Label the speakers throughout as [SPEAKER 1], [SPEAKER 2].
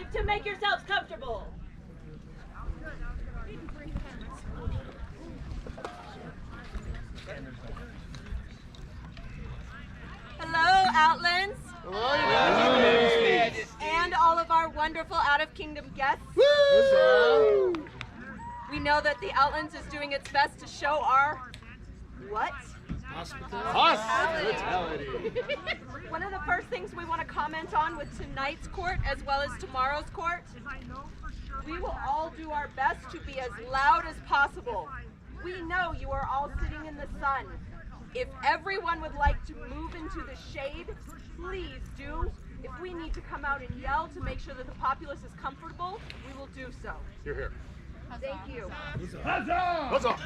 [SPEAKER 1] arrived to make yourselves comfortable. Hello, Outlands.
[SPEAKER 2] Hello,
[SPEAKER 1] and all of our wonderful out-of-kingdom guests.
[SPEAKER 2] Woo!
[SPEAKER 1] We know that the Outlands is doing its best to show our what?
[SPEAKER 2] Hospitality.
[SPEAKER 1] One of the first things we want to comment on with tonight's court as well as tomorrow's court, we will all do our best to be as loud as possible. We know you are all sitting in the sun. If everyone would like to move into the shade, please do. If we need to come out and yell to make sure that the populace is comfortable, we will do so.
[SPEAKER 2] You're here.
[SPEAKER 1] Thank you.
[SPEAKER 2] Huzzah! Huzzah!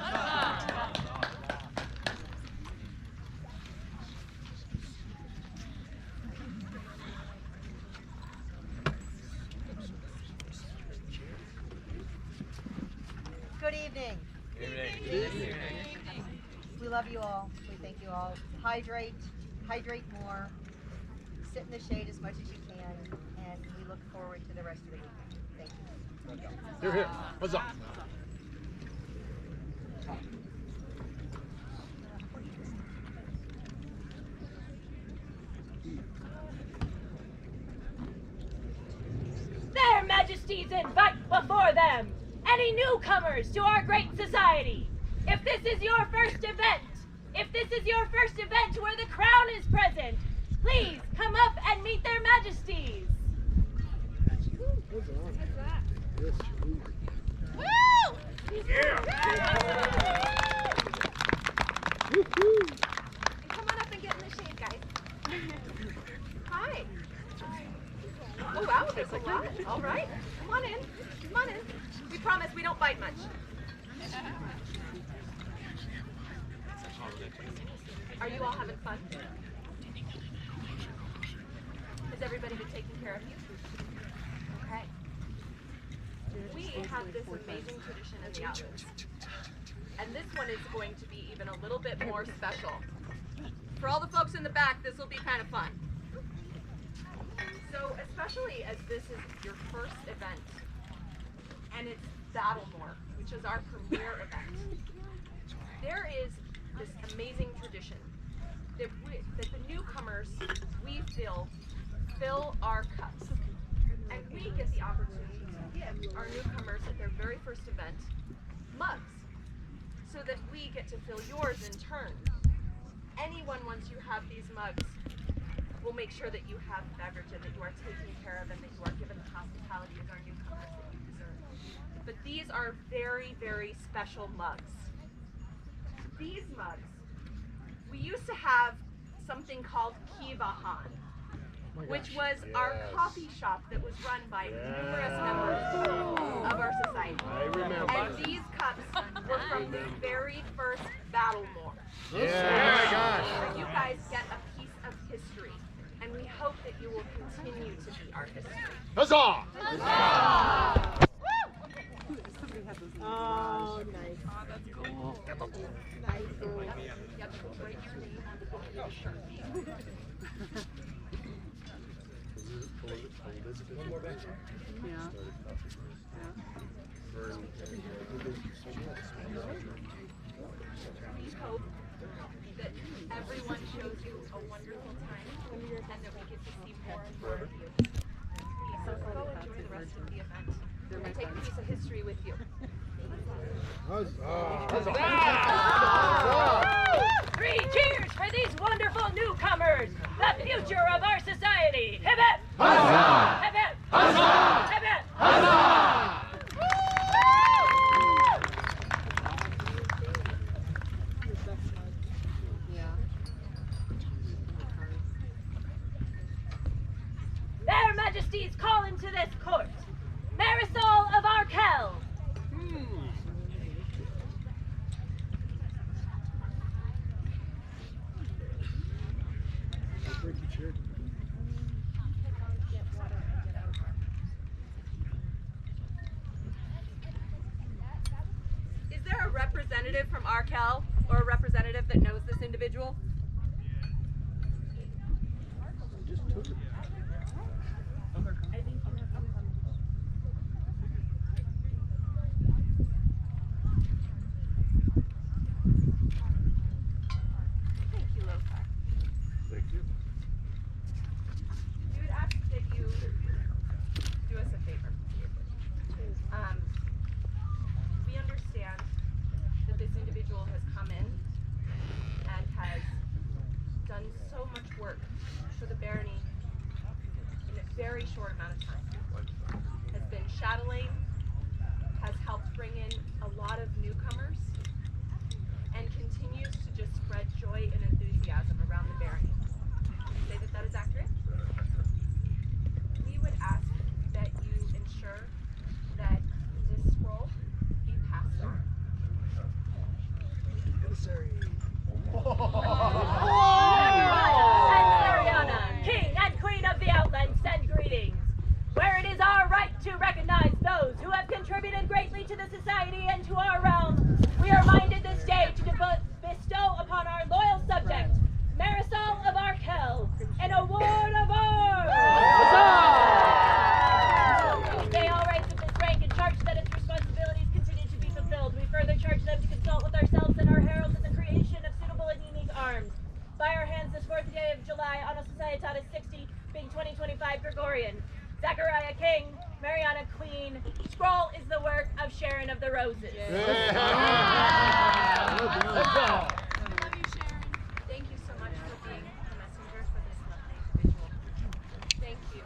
[SPEAKER 3] Good evening.
[SPEAKER 2] Good evening.
[SPEAKER 3] We love you all. We thank you all. Hydrate more. Sit in the shade as much as you can, and we look forward to the rest of the evening. Thank you.
[SPEAKER 2] You're here. Huzzah!
[SPEAKER 1] Their Majesties invite before them any newcomers to our great society. If this is your first event where the crown is present, please come up and meet their Majesties. Woo!
[SPEAKER 2] Yeah!
[SPEAKER 1] Come on up and get in the shade, guys. Hi. Oh wow, there's a lot. All right. Come on in. Come on in. We promise we don't bite much. Are you all having fun? Has everybody been taking care of you? Okay. We have this amazing tradition in the Outlands. And this one is going to be even a little bit more special. For all the folks in the back, this will be kind of fun. So, especially as this is your first event, and it's Battlemoor, which is our premier event, there is this amazing tradition that the newcomers, we fill our cups. And we get the opportunity to give our newcomers at their very first event mugs, so that we get to fill yours in turn. Anyone, once you have these mugs, will make sure that you have beverage and that you are taken care of and that you are given the hospitality as our newcomers that you deserve. But these are very, very special mugs. These mugs, we used to have something called Kivahan, which was our coffee shop that was run by numerous members of our society.
[SPEAKER 2] I remember.
[SPEAKER 1] And these cups were from the very first Battlemoor.
[SPEAKER 2] Yeah. Oh my gosh.
[SPEAKER 1] So you guys get a piece of history, and we hope that you will continue to be our history.
[SPEAKER 2] Huzzah!
[SPEAKER 1] Huzzah!
[SPEAKER 3] Oh, nice.
[SPEAKER 1] Oh, that's cool.
[SPEAKER 3] Nice.
[SPEAKER 1] Yep, right your name on your shirt.
[SPEAKER 2] One more back.
[SPEAKER 1] We hope that everyone shows you a wonderful time and that we get to see more and more of you. Please go enjoy the rest of the event and take a piece of history with you. Three cheers for these wonderful newcomers, the future of our society. Hip hip!
[SPEAKER 2] Huzzah!
[SPEAKER 1] Hip hip!
[SPEAKER 2] Huzzah!
[SPEAKER 1] Hip hip!
[SPEAKER 2] Huzzah!
[SPEAKER 1] Their Majesties call into this court Marisol of Aarquelle. Is there a representative from Aarquelle or a representative that knows this individual? very short amount of time. Has been chatelaine, has helped bring in a lot of newcomers, and continues to just spread joy and enthusiasm around the barony. Would you say that that is accurate? We would ask that you ensure that this scroll be passed on.
[SPEAKER 4] Mariana, King and Queen of the Outlands, send greetings. Where it is our right to recognize those who have contributed greatly to the society and to our realm, we are minded this day to bestow upon our loyal subject, Marisol of Aarquelle, an award of arms. They all rise with this rank and charge that its responsibilities continue to be fulfilled. We further charge them to consult with ourselves and our heralds in the creation of suitable and unique arms. By our hands this 4th day of July, Anno Societatis 60, being 2025 Gregorian. Zachariah King, Mariana Queen. Scroll is the work of Sharon of the Roses.
[SPEAKER 1] I love you, Sharon. Thank you so much for being the messenger for this lovely individual. Thank you.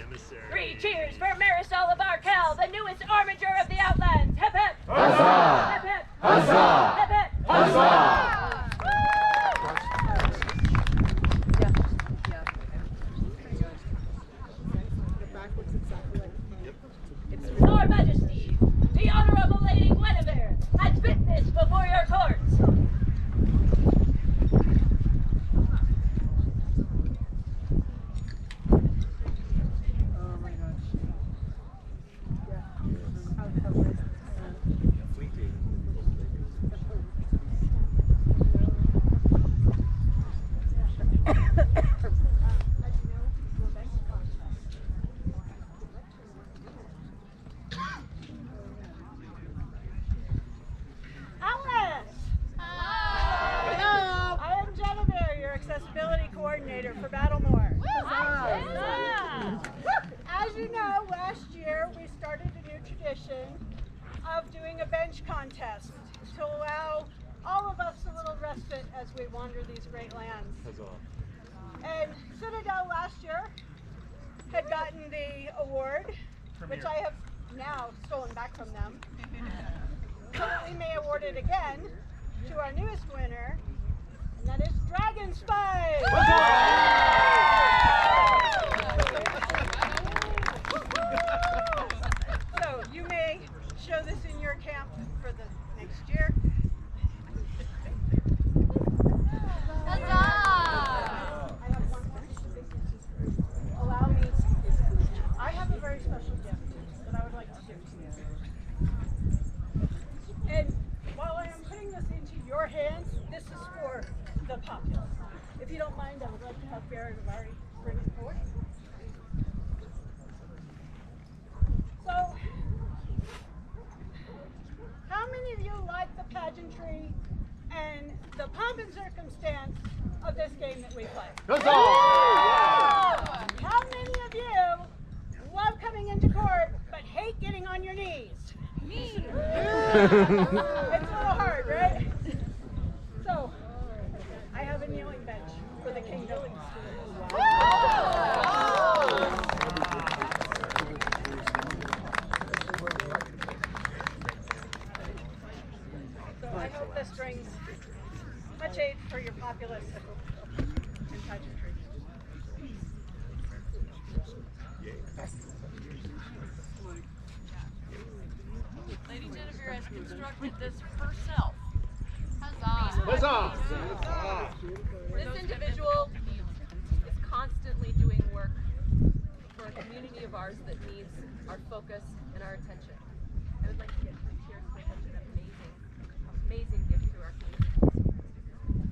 [SPEAKER 2] Emissary.
[SPEAKER 4] 3 cheers for Marisol of Aarquelle, the newest armiger of the Outlands. Hip hip!
[SPEAKER 2] Huzzah!
[SPEAKER 4] Hip hip!
[SPEAKER 2] Huzzah!
[SPEAKER 4] Hip hip!
[SPEAKER 2] Huzzah!
[SPEAKER 4] Your Majesty, the Honorable Lady Guinevere has witness before your court. Outlands! Hello! I am Genevieve, your accessibility coordinator for Battlemoor. As you know, last year we started a new tradition of doing a bench contest to allow all of us a little respite as we wander these great lands. And Citadel last year had gotten the award, which I have now stolen back from them, so that we may award it again to our newest winner, and that is Dragon Spike! So you may show this in your camp for the next year. I have one more. Allow me. I have a very special gift that I would like to give to you. And while I am putting this into your hands, this is for the populace. If you don't mind, I would like to have Baron and Larry bring it forward. So, how many of you like the pageantry and the pomp and circumstance of this game that we play? How many of you love coming into court but hate getting on your knees? Me. It's a little hard, right? So, I have a kneeling bench for the kingdom. So I hope this brings much aid for your populace and pageantry.
[SPEAKER 5] Lady Genevieve has constructed this herself.
[SPEAKER 2] Huzzah!
[SPEAKER 1] This individual is constantly doing work for a community of ours that needs our focus and our attention. I would like to get 3 cheers for such an amazing gift to our community.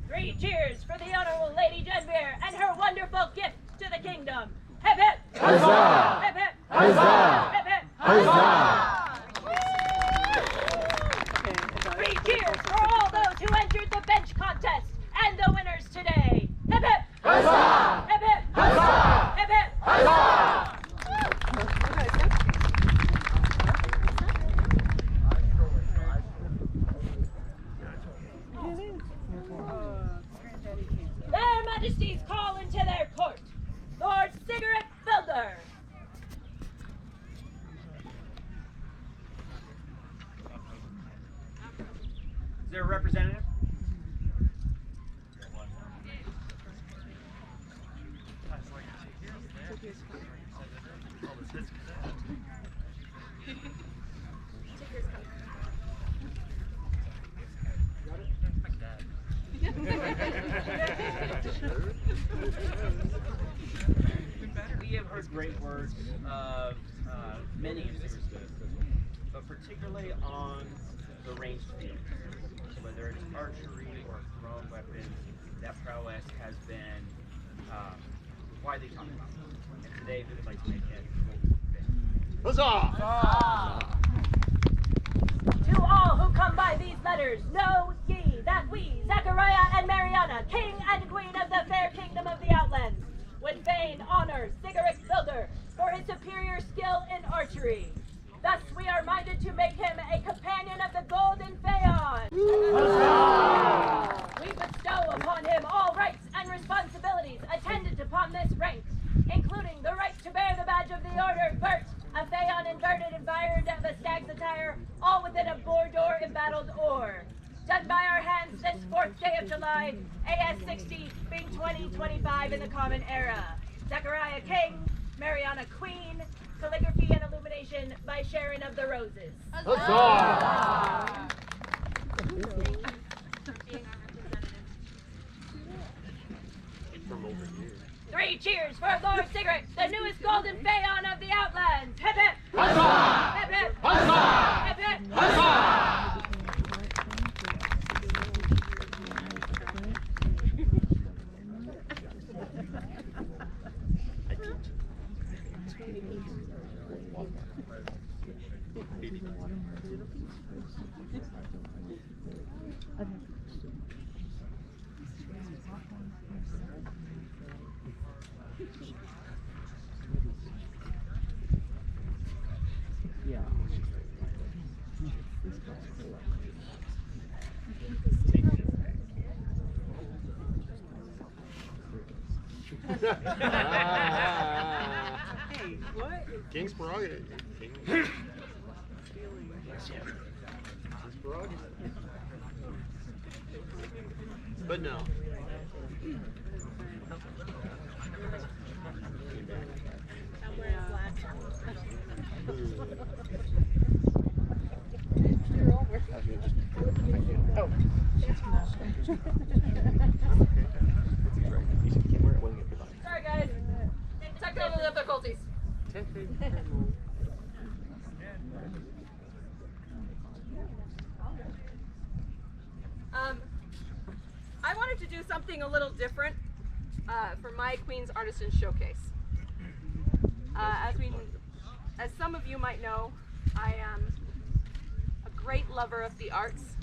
[SPEAKER 4] 3 cheers for the Honorable Lady Genevieve and her wonderful gift to the kingdom. Hip hip!
[SPEAKER 2] Huzzah!
[SPEAKER 4] Hip hip!
[SPEAKER 2] Huzzah!
[SPEAKER 4] Hip hip!
[SPEAKER 2] Huzzah!
[SPEAKER 4] 3 cheers for all those who entered the bench contest and the winners today. Hip hip!
[SPEAKER 2] Huzzah!
[SPEAKER 4] Hip hip!
[SPEAKER 2] Huzzah!
[SPEAKER 4] Hip hip!
[SPEAKER 2] Huzzah!
[SPEAKER 4] Their Majesties call into their court Lord Cigarette Filder,
[SPEAKER 6] there a representative? We have heard great words of many users, but particularly on the ranged field. Whether it's archery or thrown weapons, that prowess has been widely talked about. And today we would like to make it
[SPEAKER 2] Huzzah!
[SPEAKER 7] To all who come by these letters, know ye that we, Zachariah and Mariana, king and queen of the fair kingdom of the Outlands, would fain honor Sigurd Builder for his superior skill in archery. Thus we are minded to make him a companion of the Golden Phaon. We bestow upon him all rights and responsibilities attendant upon this rank, including the right to bear the badge of the Order Bert, a Phaon inverted environed of a stag's attire, all within a bore-door embattled oar. Done by our hands this 4th day of July, AS 60, being 2025 in the Common Era. Zachariah King, Mariana Queen, calligraphy and illumination by Sharon of the Roses.
[SPEAKER 2] Huzzah!
[SPEAKER 1] Thank you for being our representative.
[SPEAKER 2] From over here.
[SPEAKER 7] 3 cheers for Lord Sigurd, the newest Golden Phaon of the Outlands. Hip hip!
[SPEAKER 2] Huzzah!
[SPEAKER 7] Hip hip!
[SPEAKER 2] Huzzah!
[SPEAKER 7] Hip hip!
[SPEAKER 2] Huzzah!
[SPEAKER 4] Hey, what?
[SPEAKER 2] King's prerogative. King's prerogative. But no.
[SPEAKER 4] I'm wearing black.
[SPEAKER 2] Oh.
[SPEAKER 1] Sorry guys, technical difficulties. I wanted to do something a little different for my Queen's Artisan Showcase. As some of you might know, I am a great lover of the arts.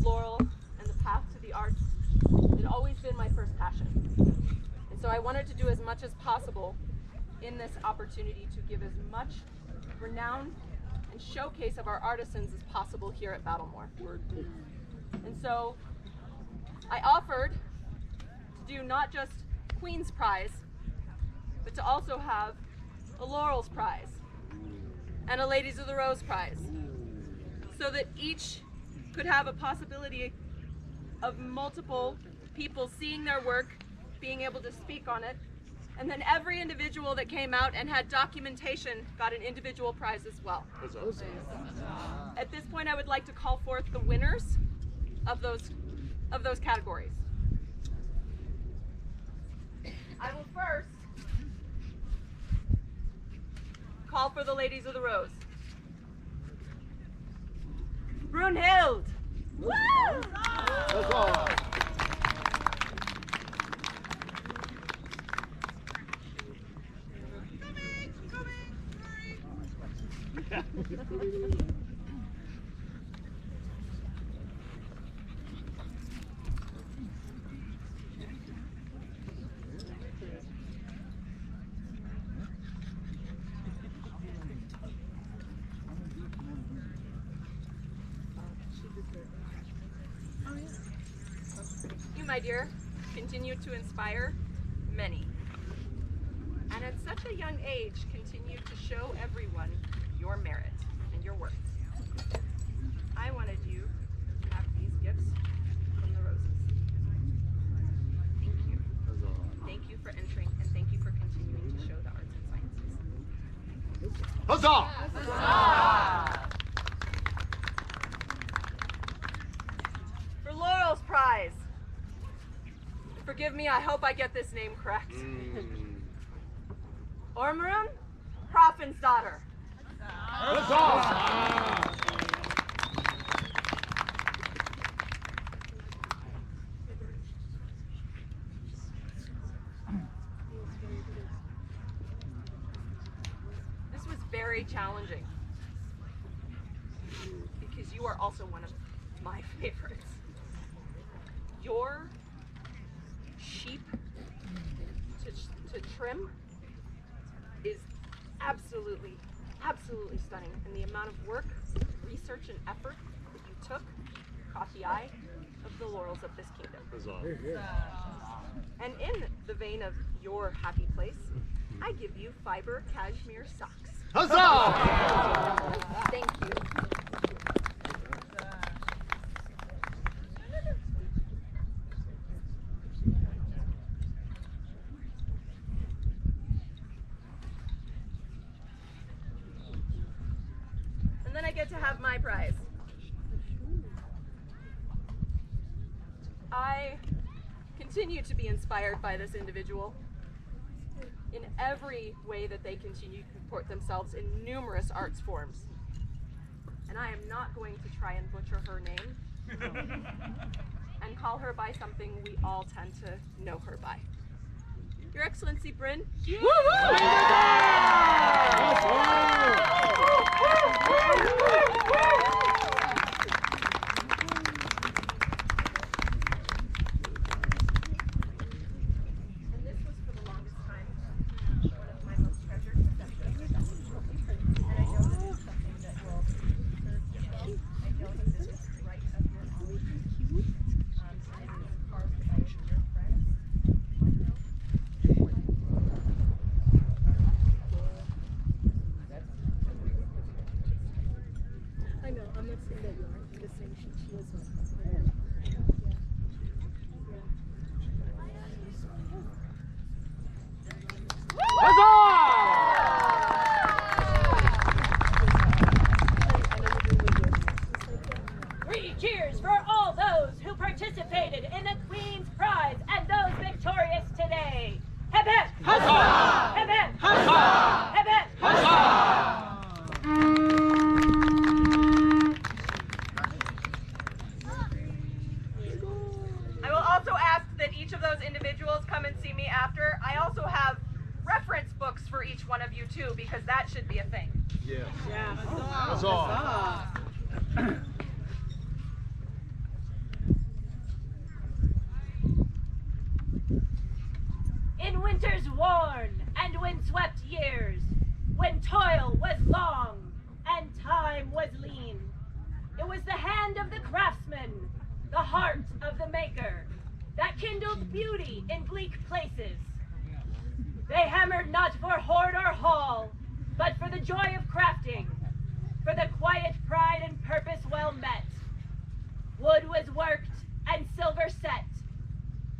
[SPEAKER 1] Floral and the path to the arts had always been my first passion. And so I wanted to do as much as possible in this opportunity to give as much renown and showcase of our artisans as possible here at Battlemoor. And so I offered to do not just Queen's Prize, but to also have a Laurel's Prize and a Ladies of the Rose Prize, so that each could have a possibility of multiple people seeing their work, being able to speak on it, and then every individual that came out and had documentation got an individual prize as well. At this point, I would like to call forth the winners of those categories. I will first call for the Ladies of the Rose. Brunhild! Woo!
[SPEAKER 2] Huzzah!
[SPEAKER 1] You, my dear, continue to inspire many. And at such a young age, continue to show everyone your merit and your worth. I wanted you
[SPEAKER 2] Huzzah!
[SPEAKER 1] For Laurel's prize. Forgive me, I hope I get this name correct. Ormrun, Hrafn's daughter.
[SPEAKER 2] Huzzah!
[SPEAKER 1] This was very challenging because you are also one of my favorites. Your sheep to trim is absolutely stunning, and the amount of work, research, and effort that you took caught the eye of the laurels of this kingdom.
[SPEAKER 2] Huzzah.
[SPEAKER 1] And in the vein of your happy place, I give you fiber cashmere socks.
[SPEAKER 2] Huzzah!
[SPEAKER 1] Thank you. And then I get to have my prize. I continue to be inspired by this individual in every way that they continue to comport themselves in numerous arts forms. And I am not going to try and butcher her name and call her by something we all tend to know her by. Your Excellency, Bryn. And this was for the longest time one of my most treasured possessions. And I know that it's something that will serve you well. I know that this is right up your alley. And it is carved by your friends.
[SPEAKER 8] I know, I'm not saying that you are. I'm just saying she was one.
[SPEAKER 7] Three cheers for all those who participated in the Queen's Prize and those victorious today. Hip hip! Huzzah! Hip hip! Huzzah! Hip hip!
[SPEAKER 1] I will also ask that each of those individuals come and see me after. I also have reference books for each one of you too, because that should be a thing.
[SPEAKER 2] Yeah.
[SPEAKER 4] Yeah.
[SPEAKER 2] Huzzah!
[SPEAKER 7] In winter's worn and windswept years, when toil was long and time was lean, it was the hand of the craftsman, the heart of the maker, that kindled beauty in bleak places. They hammered not for hoard or hall, but for the joy of crafting, for the quiet pride and purpose well met. Wood was worked and silver set,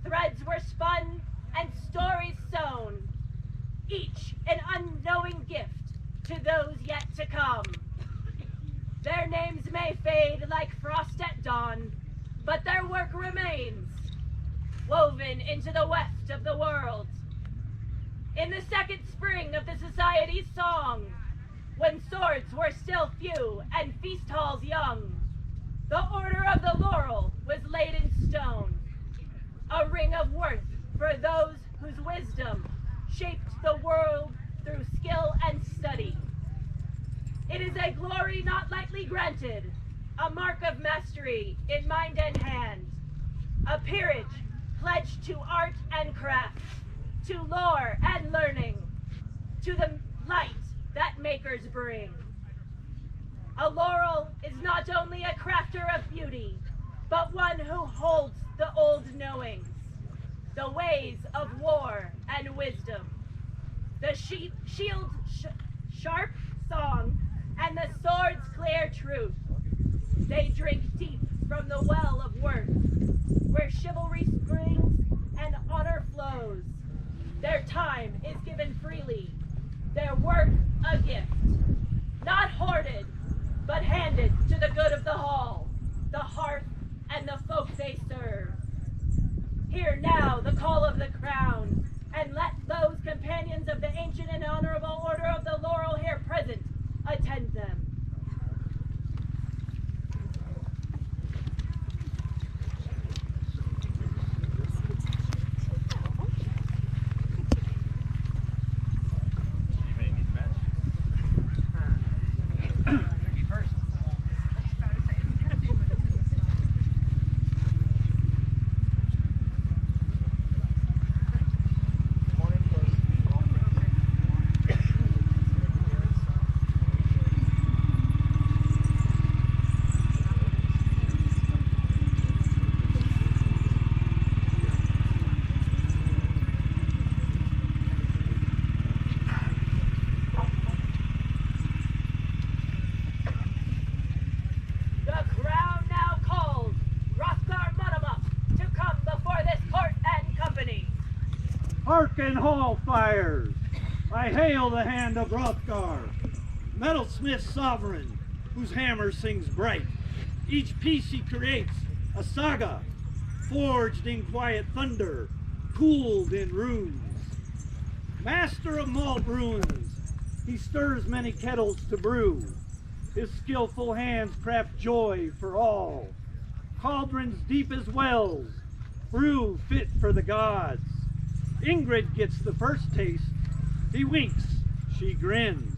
[SPEAKER 7] threads were spun and stories sown, each an unknowing gift to those yet to come. Their names may fade like frost at dawn, but their work remains, woven into the weft of the world. In the second spring of the society's song, when swords were still few and feast halls young, the order of the laurel was laid in stone, a ring of worth for those whose wisdom shaped the world through skill and study. It is a glory not lightly granted, a mark of mastery in mind and hand, a peerage pledged to art and craft, to lore and learning, to the light that makers bring. A laurel is not only a crafter of beauty, but one who holds the old knowings, the ways of war and wisdom, the shield's sharp song, and the sword's clear truth. They drink deep from the well of worth, where chivalry springs and honor flows. Their time is given freely, their work a gift. rewarded, but handed to the good of the hall, the hearth, and the folk they serve. Hear now the call of the crown, and let those companions of the ancient and honorable order of the laurel here present attend them.
[SPEAKER 9] Hearken, hall fires! I hail the hand of Hrothgar, metalsmith sovereign, whose hammer sings bright. Each piece he creates, a saga, forged in quiet thunder, cooled in runes. Master of malt ruins, he stirs many kettles to brew. His skillful hands craft joy for all. Cauldrons deep as wells, brew fit for the gods. Ingrid gets the first taste. He winks, she grins.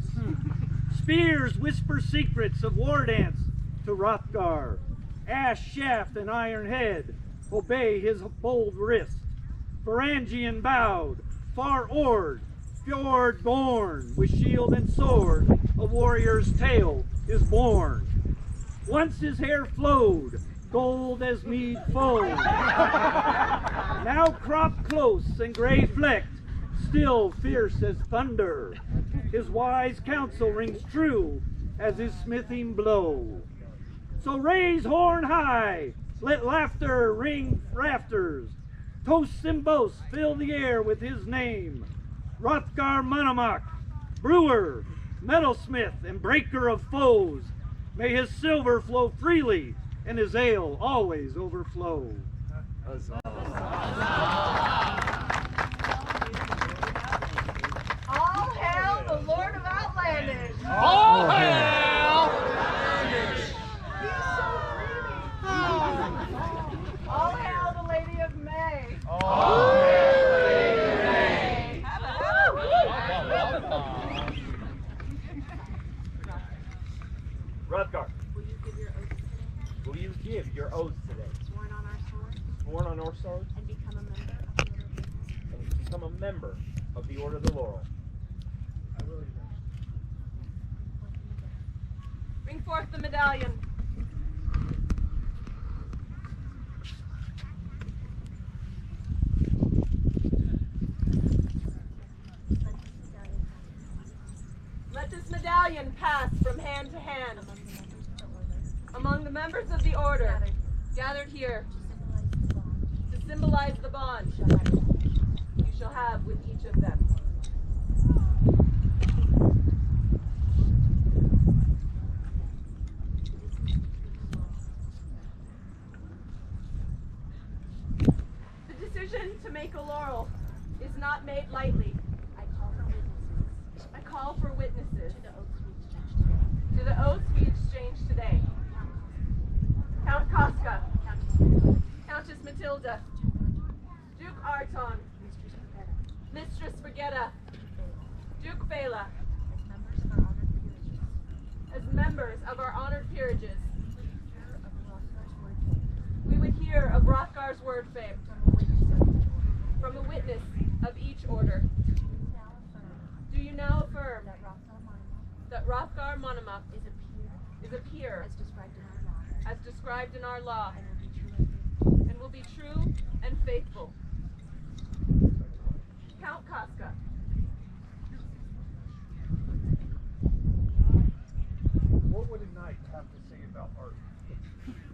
[SPEAKER 9] Spears whisper secrets of war dance to Hrothgar. Ash shaft and iron head obey his bold wrist. Varangian bowed, far oared, fjord born, with shield and sword, a warrior's tale is born. Once his hair flowed, gold as mead foam. Now cropped close and gray flecked, still fierce as thunder. His wise counsel rings true as his smithing blow. So raise horn high, let laughter ring rafters. Toasts and boasts fill the air with his name. Hrothgar Monomoch, brewer, metalsmith, and breaker of foes. May his silver flow freely and his ale always overflow.
[SPEAKER 1] All hail the Lord of Outlands!
[SPEAKER 2] All hail!
[SPEAKER 1] He's so dreamy! All hail the Lady of May!
[SPEAKER 2] All hail the Lady of May!
[SPEAKER 6] Hrothgar, will you give your oath today?
[SPEAKER 1] Sworn on our sword
[SPEAKER 6] Sworn on our sword
[SPEAKER 1] and become a member of the Order of Aarquelle.
[SPEAKER 6] and become a member of the Order of the Laurel.
[SPEAKER 1] Bring forth the medallion. Let this medallion pass from hand to hand among the members of the Order gathered here to symbolize the bond you shall have with each of them. The decision to make a laurel is not made lightly. I call for witnesses to the oaths we exchanged today. Count Casca, Countess Matilda, Duke Arton, Mistress Brigetta, Duke Bela, as members of our honored peerages, we would hear of Hrothgar's word fame from a witness of each order. Do you now affirm that Hrothgar Monomoch is a peer as described in our law and will be true and faithful? Count Casca.
[SPEAKER 10] What would a knight have to say about art?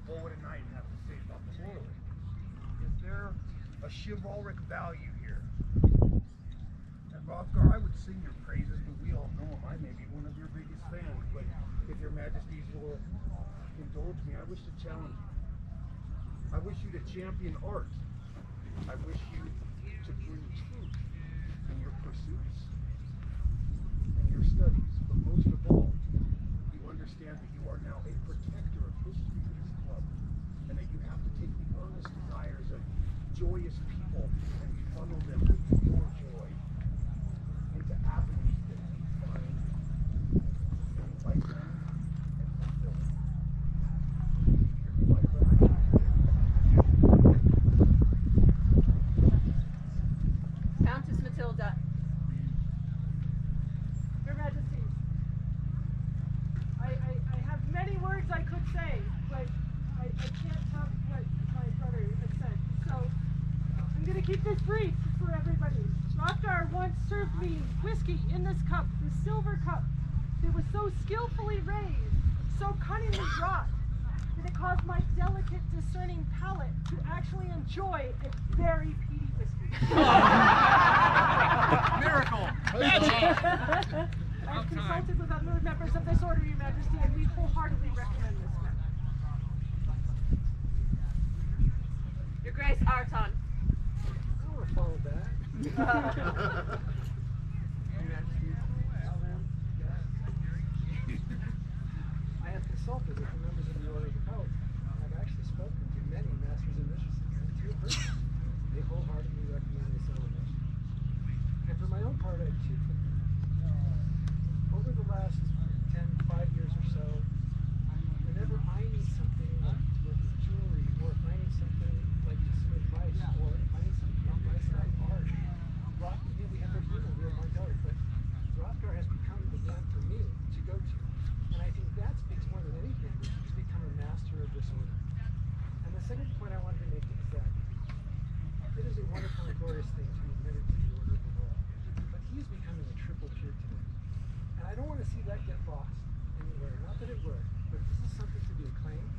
[SPEAKER 10] What would a knight have to say about the world? Is there a chivalric value here? And Hrothgar, I would sing your praises, but we all know him. I may be one of your biggest fans, but if indulge me, I wish to challenge you. I wish you to champion art. I wish you to bring truth in your pursuits and your studies. But most of all, you understand that you are now a protector of history in this club, and that you have to take the earnest desires of joyous people and funnel them with your joy into avenues that you find enlightening and fulfilling. Hear me, my friend?
[SPEAKER 1] Countess Matilda.
[SPEAKER 4] Your Majesties, I have many words I could say, but I can't top what my brother has said. So I'm going to keep this brief for everybody. Hrothgar once served me whiskey in this cup, this silver cup, that was so skillfully raised, so cunningly brought, that it caused my delicate, discerning palate to actually enjoy a very peaty whiskey.
[SPEAKER 2] Miracle!
[SPEAKER 4] I've consulted with other members of this order, Your Majesty, and we wholeheartedly recommend this one.
[SPEAKER 1] Your Grace Arton.
[SPEAKER 11] I want to follow that. I have consulted with the members of the Order of the Coat, and I've actually spoken to many masters and mistresses, and to a person, they wholeheartedly recommend this elevation. And for my own part, I have two things. Over the last 5 years or so, whenever I need something like to work with jewelry, or if I need something like some advice, or if I need something advice about art, we have a Bruno here in my daughter, but Hrothgar has become the man for me to go to. And I think that speaks more than anything that he's become a master of this order. And the second point I wanted to make is that it is a wonderful and glorious thing to be admitted to the Order of the World. But he is becoming a triple peer today. And I don't want to see that get lost anywhere. Not that it would, but this is something to be acclaimed,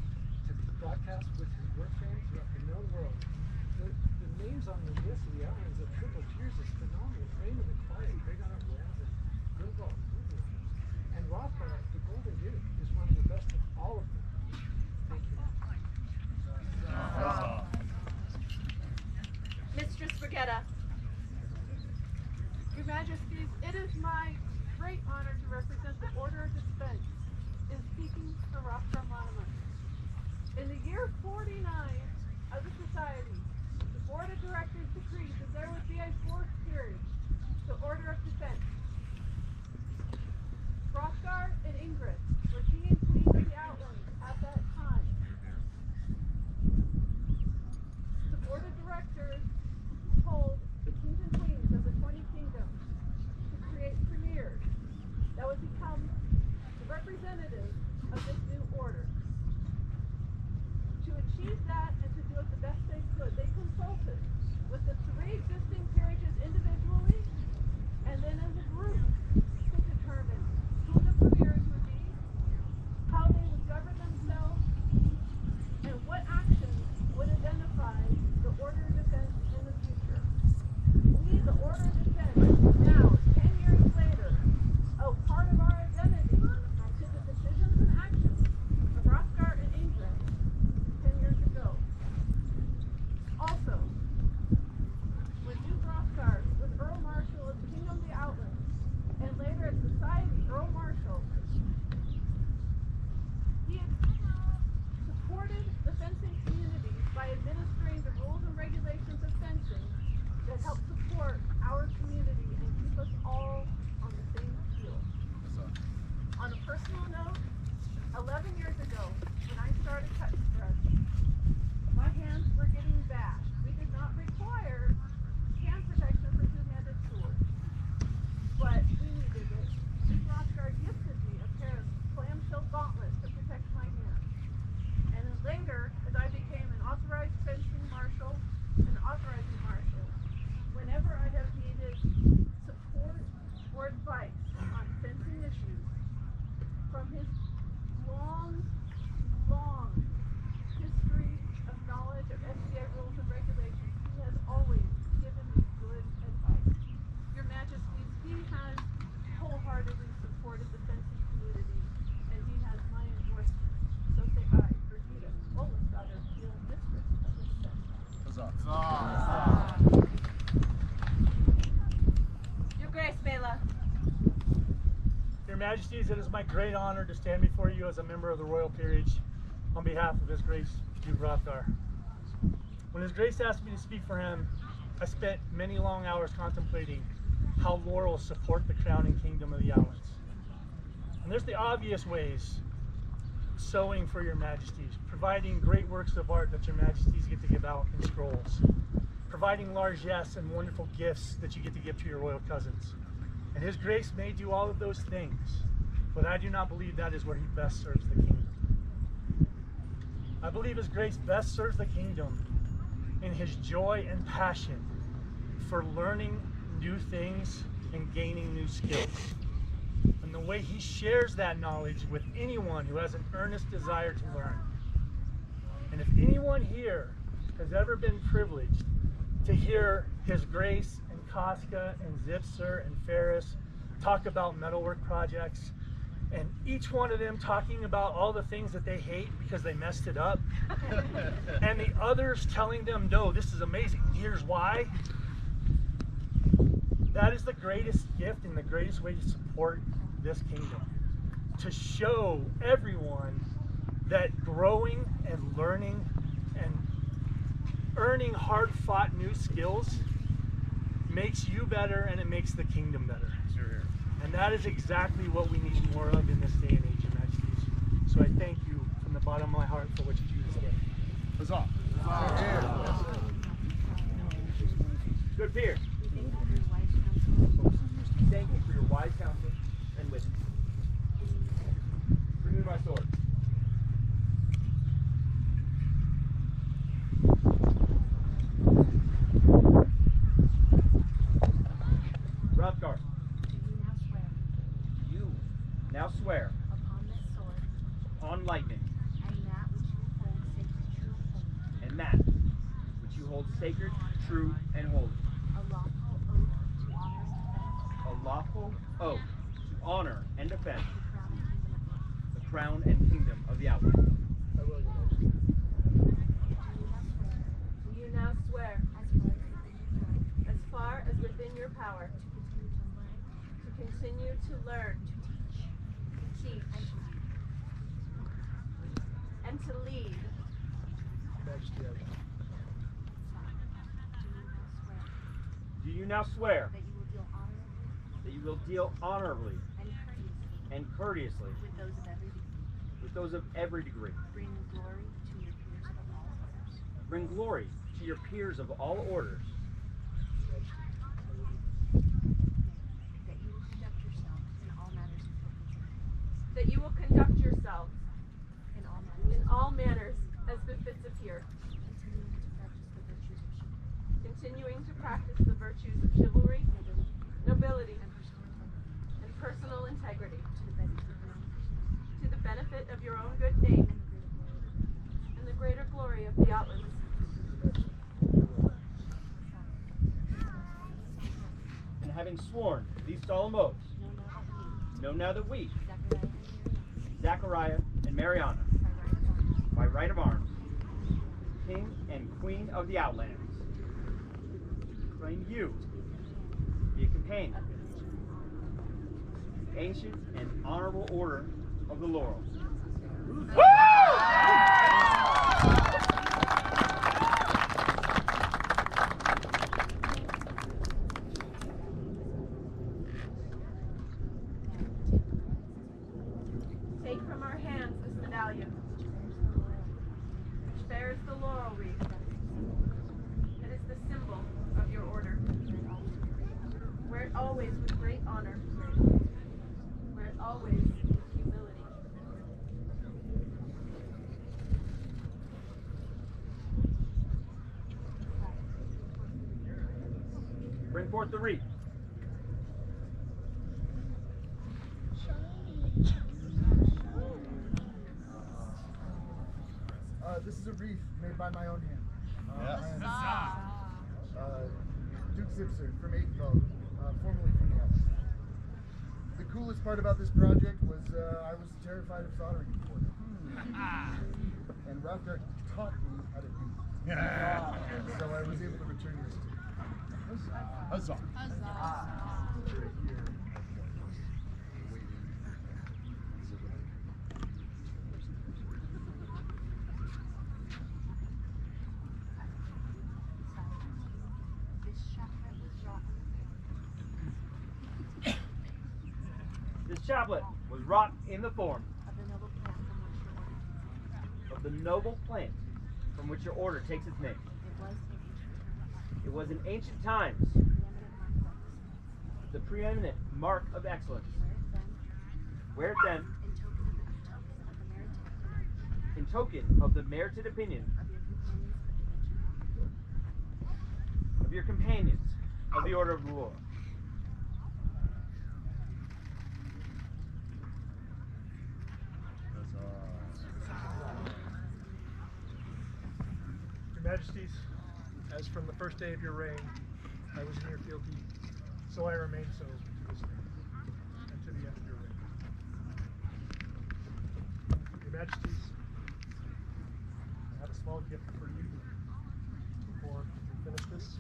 [SPEAKER 11] to be broadcast with his work fame throughout the known world. The names on the list of the Outlands of triple peers is phenomenal. Raymond the Quiet, Greg on Outlands, and Gilgal, and Hrothgar, the Golden Duke, is one of the best of all of them. Thank you.
[SPEAKER 1] Mistress Brigitta.
[SPEAKER 4] Your Majesties, it is my great honor to represent the Order of Dispense in speaking for Hrothgar Monument. In the year 49 of the Society, the Board of Directors decreed that there would be a fourth peerage, the Order of Defense. Hrothgar and Ingrid were king and queen of the Outlands at that time. The Board of Directors told the kings and queens of the 20 kingdoms to create premiers that would become the representatives of this new order. To achieve that and to do it the best they could, they consulted with the 3 existing peerages individually and then as a group to determine who the premiers would be, how they would govern themselves, and what actions would identify the Order of Defense in the future. We, the Order of Defense, now, 10 years later, owe part of our identity to the decisions and actions of Hrothgar and Ingrid 10 years ago. Also, when Duke Hrothgar was Earl Marshal of the Kingdom of the Outlands, and later as Society Earl Marshal, he had supported the fencing community by administering the rules and regulations of fencing that help support our community and keep us all on the same field. On a personal note, 11 years ago, when I started cutting thread, my hands were getting bashed. We did not require hand protection for two-handed swords, but we needed it. Duke Hrothgar gifted me a pair of clamshell gauntlets to protect my hands. And then later, as I became an authorized fencing marshal, an authorizing marshal, whenever I have needed support or advice on fencing issues, from his long
[SPEAKER 12] Your Majesties, it is my great honor to stand before you as a member of the Royal Peerage on behalf of His Grace Duke Hrothgar. When His Grace asked me to speak for him, I spent many long hours contemplating how laurels support the crown and kingdom of the Outlands. And there's the obvious ways: sewing for your Majesties, providing great works of art that your Majesties get to give out in scrolls, providing largesse and wonderful gifts that you get to give to your royal cousins. And His Grace may do all of those things, but I do not believe that is where He best serves the kingdom. I believe His Grace best serves the kingdom in His joy and passion for learning new things and gaining new skills, and the way He shares that knowledge with anyone who has an earnest desire to learn. And if anyone here has ever been privileged to hear His Grace and Casca and Zipser and Ferris talk about metalwork projects, and each one of them talking about all the things that they hate because they messed it up, and the others telling them, no, this is amazing, here's why, that is the greatest gift and the greatest way to support this kingdom. To show everyone that growing and learning and earning hard-fought new skills makes you better, and it makes the kingdom better. Sure. And that is exactly what we need more of in this day and age, Your Majesties. So I thank you from the bottom of my heart for what you do this day.
[SPEAKER 2] Huzzah.
[SPEAKER 6] Good peer. Thank you for your wise counsel and wisdom. Renew my sword. Hrothgar. You now swear
[SPEAKER 13] upon this sword,
[SPEAKER 6] on lightning,
[SPEAKER 13] and that which you hold sacred, true, and holy,
[SPEAKER 6] and that which you hold sacred, true, and holy,
[SPEAKER 13] a lawful oath to honor and defend
[SPEAKER 6] a lawful oath to honor and defend the crown and kingdom of the Outlands.
[SPEAKER 12] I will, Your Majesty.
[SPEAKER 1] Do you now swear, as far as within your power, to continue to learn, to teach, and to lead,
[SPEAKER 12] Majesty, I will.
[SPEAKER 6] Do you now swear
[SPEAKER 13] that you will deal honorably
[SPEAKER 6] that you will deal honorably
[SPEAKER 13] and courteously
[SPEAKER 6] and courteously
[SPEAKER 13] with those of every degree,
[SPEAKER 6] with those of every degree,
[SPEAKER 13] bring glory to your peers of all orders,
[SPEAKER 6] bring glory to your peers of all orders,
[SPEAKER 13] that you will conduct yourself
[SPEAKER 1] that you will conduct yourselves in all manners as befits a peer, continuing to practice the virtues of chivalry, nobility, and personal integrity, to the benefit of your own good name and the greater glory of the Outlands.
[SPEAKER 6] and having sworn these solemn oaths, know now that we, Zachariah and Mariana, by right of arms, King and Queen of the Outlands, claim you to be a companion of the ancient and honorable order of the Laurels.
[SPEAKER 1] Take from our hands this medallion, which bears the laurel wreath. It is the symbol of your order. Wear it always with great honor. Wear it always with humility.
[SPEAKER 6] Bring forth the wreath.
[SPEAKER 10] This is a wreath made by my own hand. Duke Zipser from Atendveldt, formerly from the Outlands. The coolest part about this project was I was terrified of soldering before. And Hrothgar taught me how to do it. So I was able to return this to you.
[SPEAKER 2] Huzzah.
[SPEAKER 10] Right here. Waiting.
[SPEAKER 13] This chaplet was wrought in the form of the noble plant from which your order takes its name. It was in ancient times the preeminent mark of excellence. Where it then, in token of the merited opinion of your companions of the Order of War.
[SPEAKER 11] Your Majesties, as from the first day of your reign, I was in your fealty, so I remain so to this day, and to the end of your reign. Your Majesties, I have a small gift for you before we finish this.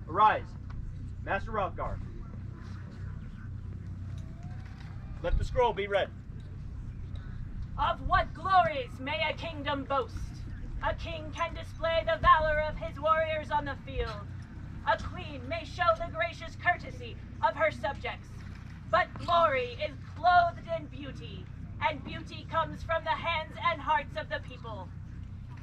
[SPEAKER 13] Arise, Master Hrothgar. Let the scroll be read.
[SPEAKER 7] Of what glories may a kingdom boast? A king can display the valor of his warriors on the field. A queen may show the gracious courtesy of her subjects. But glory is clothed in beauty, and beauty comes from the hands and hearts of the people.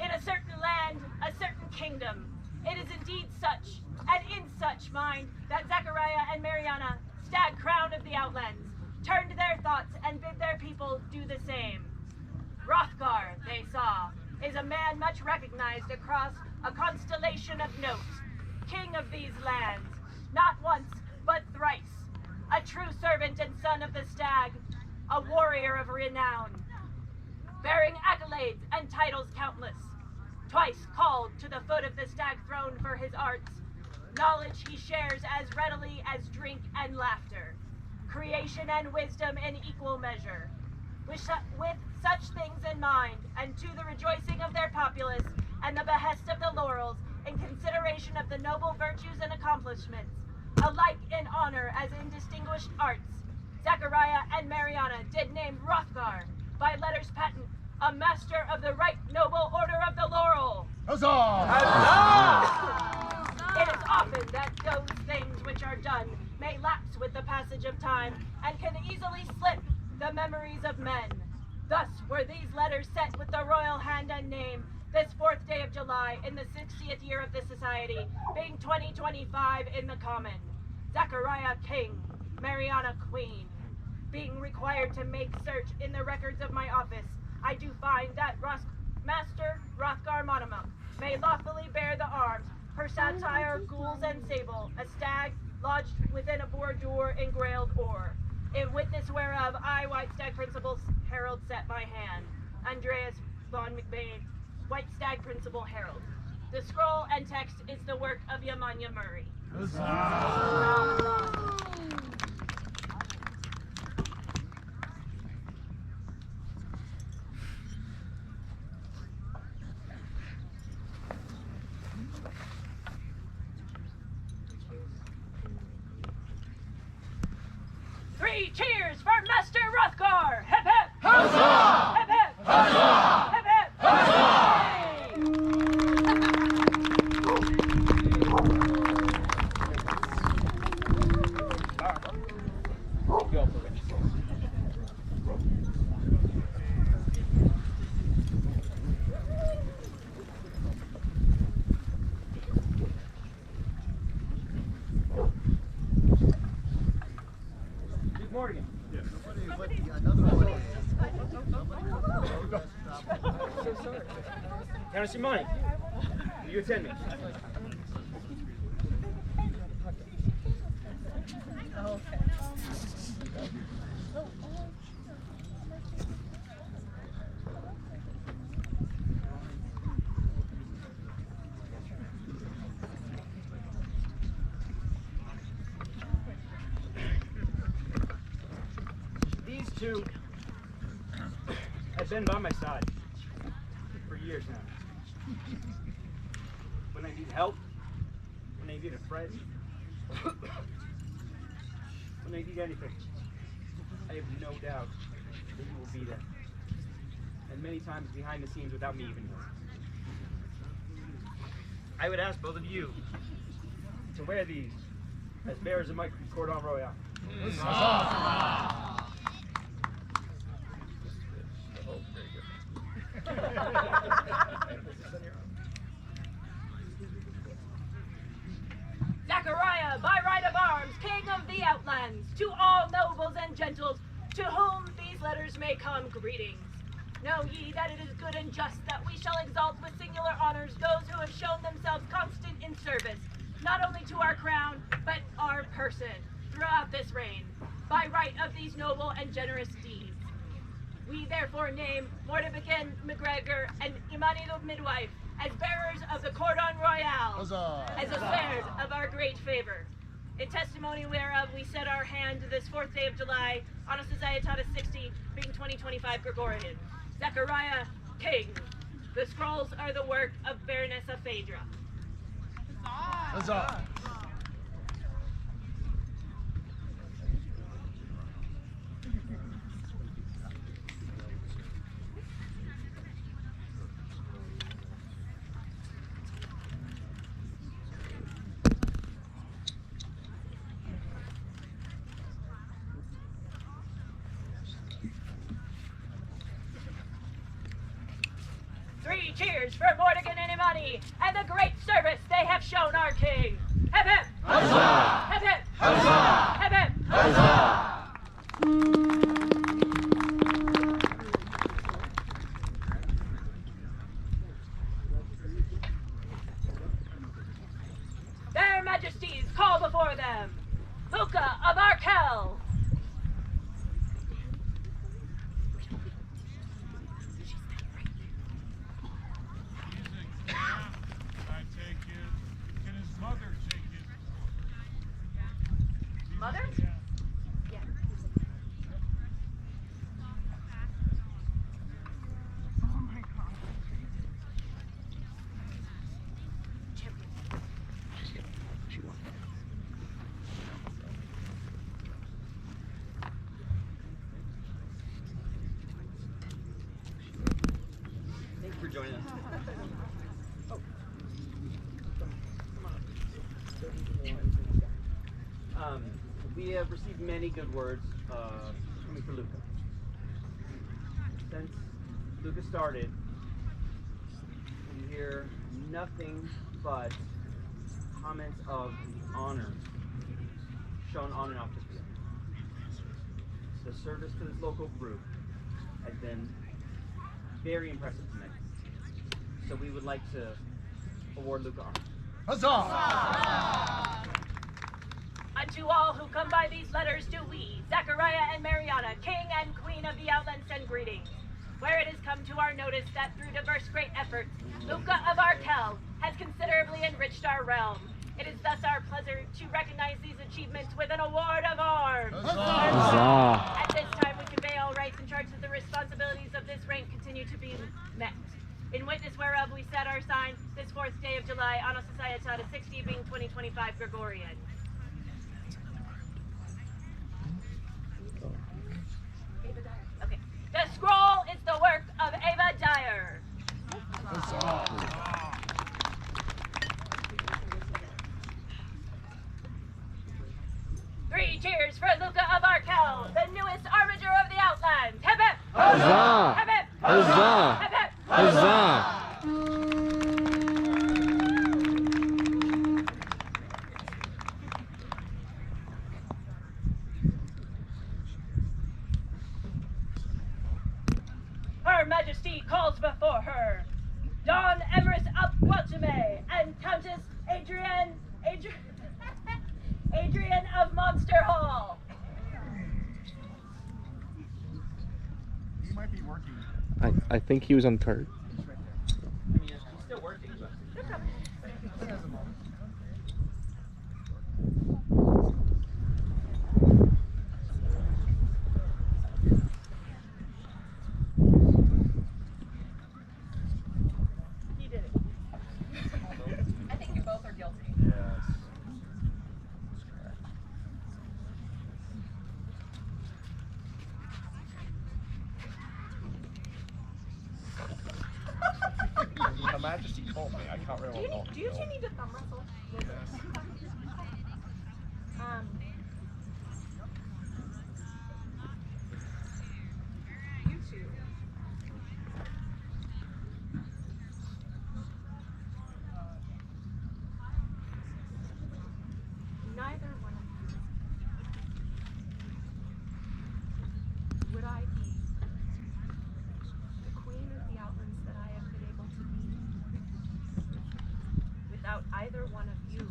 [SPEAKER 7] In a certain land, a certain kingdom, it is indeed such, and in such mind, that Zachariah and Mariana, stag crown of the Outlands, turned their thoughts and bid their people do the same. Hrothgar, they saw, is a man much recognized across a constellation of note, king of these lands, not once, but thrice, a true servant and son of the stag, a warrior of renown, bearing accolades and titles countless, twice called to the foot of the stag throne for his arts, knowledge he shares as readily as drink and laughter, creation and wisdom in equal measure. With such things in mind, and to the rejoicing of their populace, and the behest of the laurels, in consideration of the noble virtues and accomplishments, alike in honor as in distinguished arts, Zachariah and Mariana did name Hrothgar, by letters patent, a master of the right noble order of the laurel.
[SPEAKER 2] Huzzah!
[SPEAKER 7] It is often that those things which are done may lapse with the passage of time, and can easily slip the memories of men. Thus were these letters set with the royal hand and name, this 4th day of July, in the 60th year of the society, being 2025 in the common. Zachariah king, Mariana queen. Being required to make search in the records of my office, I do find that Master Hrothgar Monomonk may lawfully bear the arms, her satire, gules, and sable, a stag lodged within a bordure engrailed or. In witness whereof I, White Stag Principal Herald, set my hand. Andreas von McBain, White Stag Principal Herald. The scroll and text is the work of Yamanya Murray. Three cheers for Master Hrothgar! Hip hip!
[SPEAKER 2] Huzzah!
[SPEAKER 7] Hip hip!
[SPEAKER 2] Huzzah!
[SPEAKER 7] Hip hip!
[SPEAKER 13] Go for it. Good morning. Can I see money? Will you attend me? These two
[SPEAKER 14] have been by my side for years now. When I need help, when I need a friend, when I need anything, I have no doubt that you will be there. And many times behind the scenes without me even knowing. I would ask both of you to wear these as bearers of my cordon royal.
[SPEAKER 7] Zachariah, by right of arms, King of the Outlands, to all nobles and gentles, to whom these letters may come, greetings. Know ye that it is good and just that we shall exalt with singular honors those who have shown themselves constant in service, not only to our crown, but our person, throughout this reign, by right of these noble and generous deeds. We therefore name Mordebekin McGregor and Imani the midwife as bearers of the Cordon Royal, as a third of our great favor. In testimony whereof we set our hand this 4th day of July, on a Societas 60, being 2025 Gregorian. Zachariah, King. The scrolls are the work of Baronessa Phaedra.
[SPEAKER 2] Huzzah!
[SPEAKER 7] 3 cheers for Mordegan and Imani and the great service they have shown our king. Hip hip! Huzzah! Hip hip! Huzzah! Hip hip! Huzzah! Their majesties call before them Luca of Aarquelle. Mother? Yeah. Oh my God. Champion.
[SPEAKER 2] She won.
[SPEAKER 6] Thanks for joining us. We have received many good words coming from Luca. Since Luca started, we hear nothing but comments of the honor shown on and off the field. The service to this local group has been very impressive tonight. So we would like to award Luca honor.
[SPEAKER 2] Huzzah!
[SPEAKER 7] Unto all who come by these letters do we, Zachariah and Mariana, King and Queen of the Outlands, send greetings. Where it has come to our notice that through diverse great efforts, Luca of Aarquelle has considerably enriched our realm. It is thus our pleasure to recognize these achievements with an award of arms.
[SPEAKER 2] Huzzah!
[SPEAKER 7] At this time, we convey all rights and charge that the responsibilities of this rank continue to be met. In witness whereof we set our sign this 4th day of July on a Societas 60, being 2025 Gregorian. Okay. The scroll is the work of Ava Dyer. Three cheers for Luca of Aarquelle, the newest armiger of the Outlands. Hip hip!
[SPEAKER 2] Huzzah!
[SPEAKER 7] Hip hip!
[SPEAKER 2] Huzzah!
[SPEAKER 7] Hip hip!
[SPEAKER 2] Huzzah!
[SPEAKER 7] Her Majesty calls before her Don Empress of Guatemala and Countess Adrian of Monster Hall.
[SPEAKER 10] He might be working.
[SPEAKER 2] I think he was on third.
[SPEAKER 6] I mean, he's still working, but...
[SPEAKER 15] a majesty called me. I can't remember what
[SPEAKER 1] Do you two need to thumb wrestle? You two. Neither one of you would I be the queen of the Outlands that I have been able to be without either one of you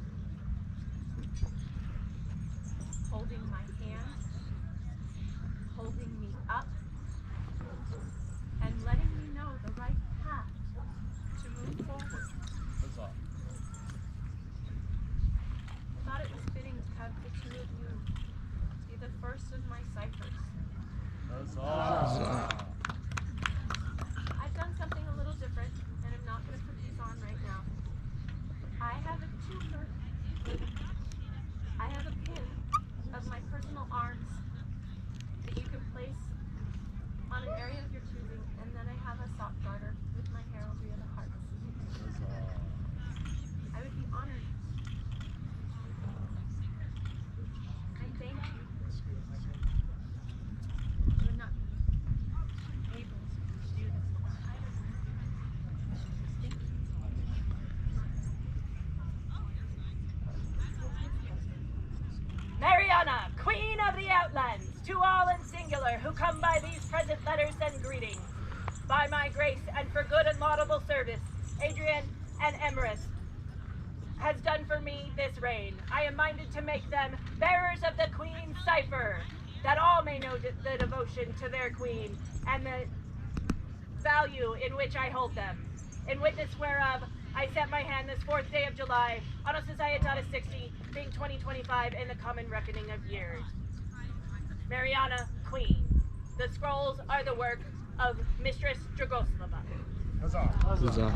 [SPEAKER 1] holding my hand, holding me up, and letting me know the right path to move forward. I thought it was fitting to have the two of you be the first of my ciphers. I've done something a little different, and I'm not going to put these on right now. I have a twofer. I have a pin of my personal arms that you can place on an area of your choosing, and then I have a sock garter with my heraldry of the hearts. I would be honored. And thank you. I would not be able to do this without either one of you. Thank you.
[SPEAKER 7] Mariana, Queen of the Outlands, to all in singular who come by these present letters and greetings. By my grace and for good and laudable service, Adrian and Emerus has done for me this reign. I am minded to make them bearers of the Queen's cipher, that all may know the devotion to their Queen and the value in which I hold them. In witness whereof, I set my hand this 4th day of July, Anno Societatis 60, being 2025 in the common reckoning of years. Mariana, Queen. The scrolls are the work of Mistress Dragoslava.
[SPEAKER 15] Huzzah.
[SPEAKER 2] Huzzah.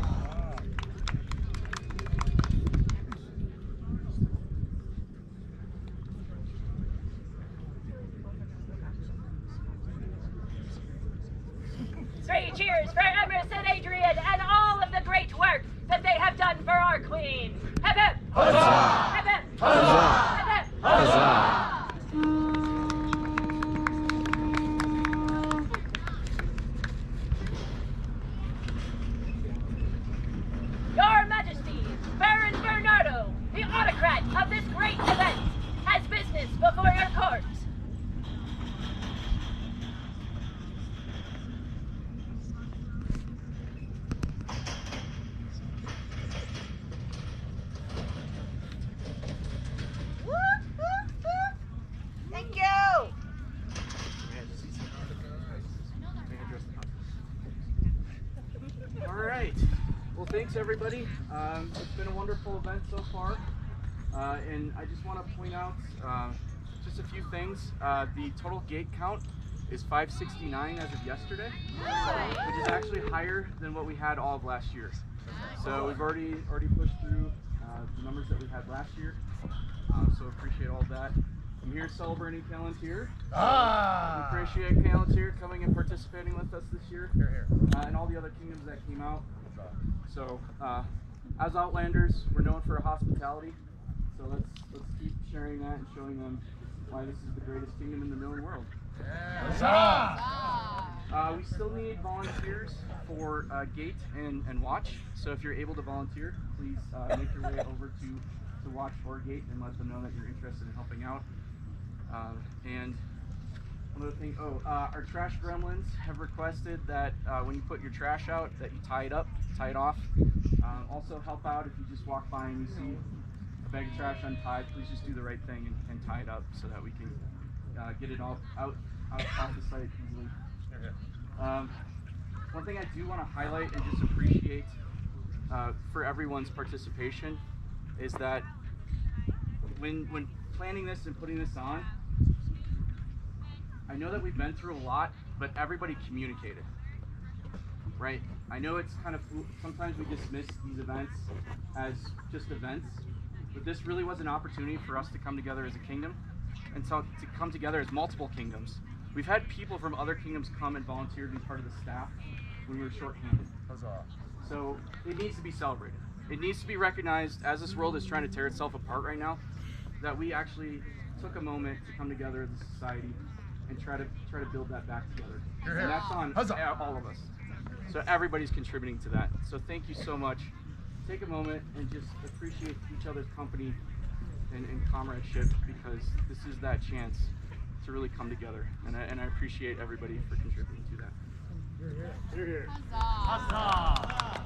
[SPEAKER 7] Three cheers for Emerus and Adrian and all of the great work that they have done for our Queen. Hip hip!
[SPEAKER 2] Huzzah!
[SPEAKER 7] Hip hip!
[SPEAKER 2] Huzzah!
[SPEAKER 7] Hip hip!
[SPEAKER 2] Huzzah!
[SPEAKER 7] Your Majesty, Baron Bernardo, the autocrat of this great event, has business before your court.
[SPEAKER 3] Thank you.
[SPEAKER 14] All right. Well, thanks everybody. It's been a wonderful event so far, and I just want to point out just a few things. The total gate count is 569 as of yesterday, which is actually higher than what we had all of last year. So we've already pushed through the numbers that we had last year. So appreciate all of that. I'm here celebrating Palantir. Appreciate Palantir coming and participating with us this year, and all the other kingdoms that came out. So, as Outlanders, we're known for our hospitality. So let's keep sharing that and showing them why this is the greatest kingdom in the known world. We still need volunteers for gate and watch. So if you're able to volunteer, please make your way over to watch or gate and let them know that you're interested in helping out. And one other thing, our trash gremlins have requested that when you put your trash out, that you tie it off. Also help out if you just walk by and you see a bag of trash untied, please just do the right thing and tie it up so that we can get it all out off the site easily. One thing I do want to highlight and just appreciate for everyone's participation is that when planning this and putting this on, I know that we've been through a lot, but everybody communicated, right? I know it's kind of, sometimes we dismiss these events as just events, but this really was an opportunity for us to come together as a kingdom and to come together as multiple kingdoms. We've had people from other kingdoms come and volunteer to be part of the staff when we were short-handed. So it needs to be celebrated. It needs to be recognized as this world is trying to tear itself apart right now, that we actually took a moment to come together as a society and try to build that back together. And that's on all of us. So everybody's contributing to that. So thank you so much. Take a moment and just appreciate each other's company and comradeship, because this is that chance to really come together. And I appreciate everybody for contributing to that.
[SPEAKER 12] You're here.
[SPEAKER 7] Huzzah!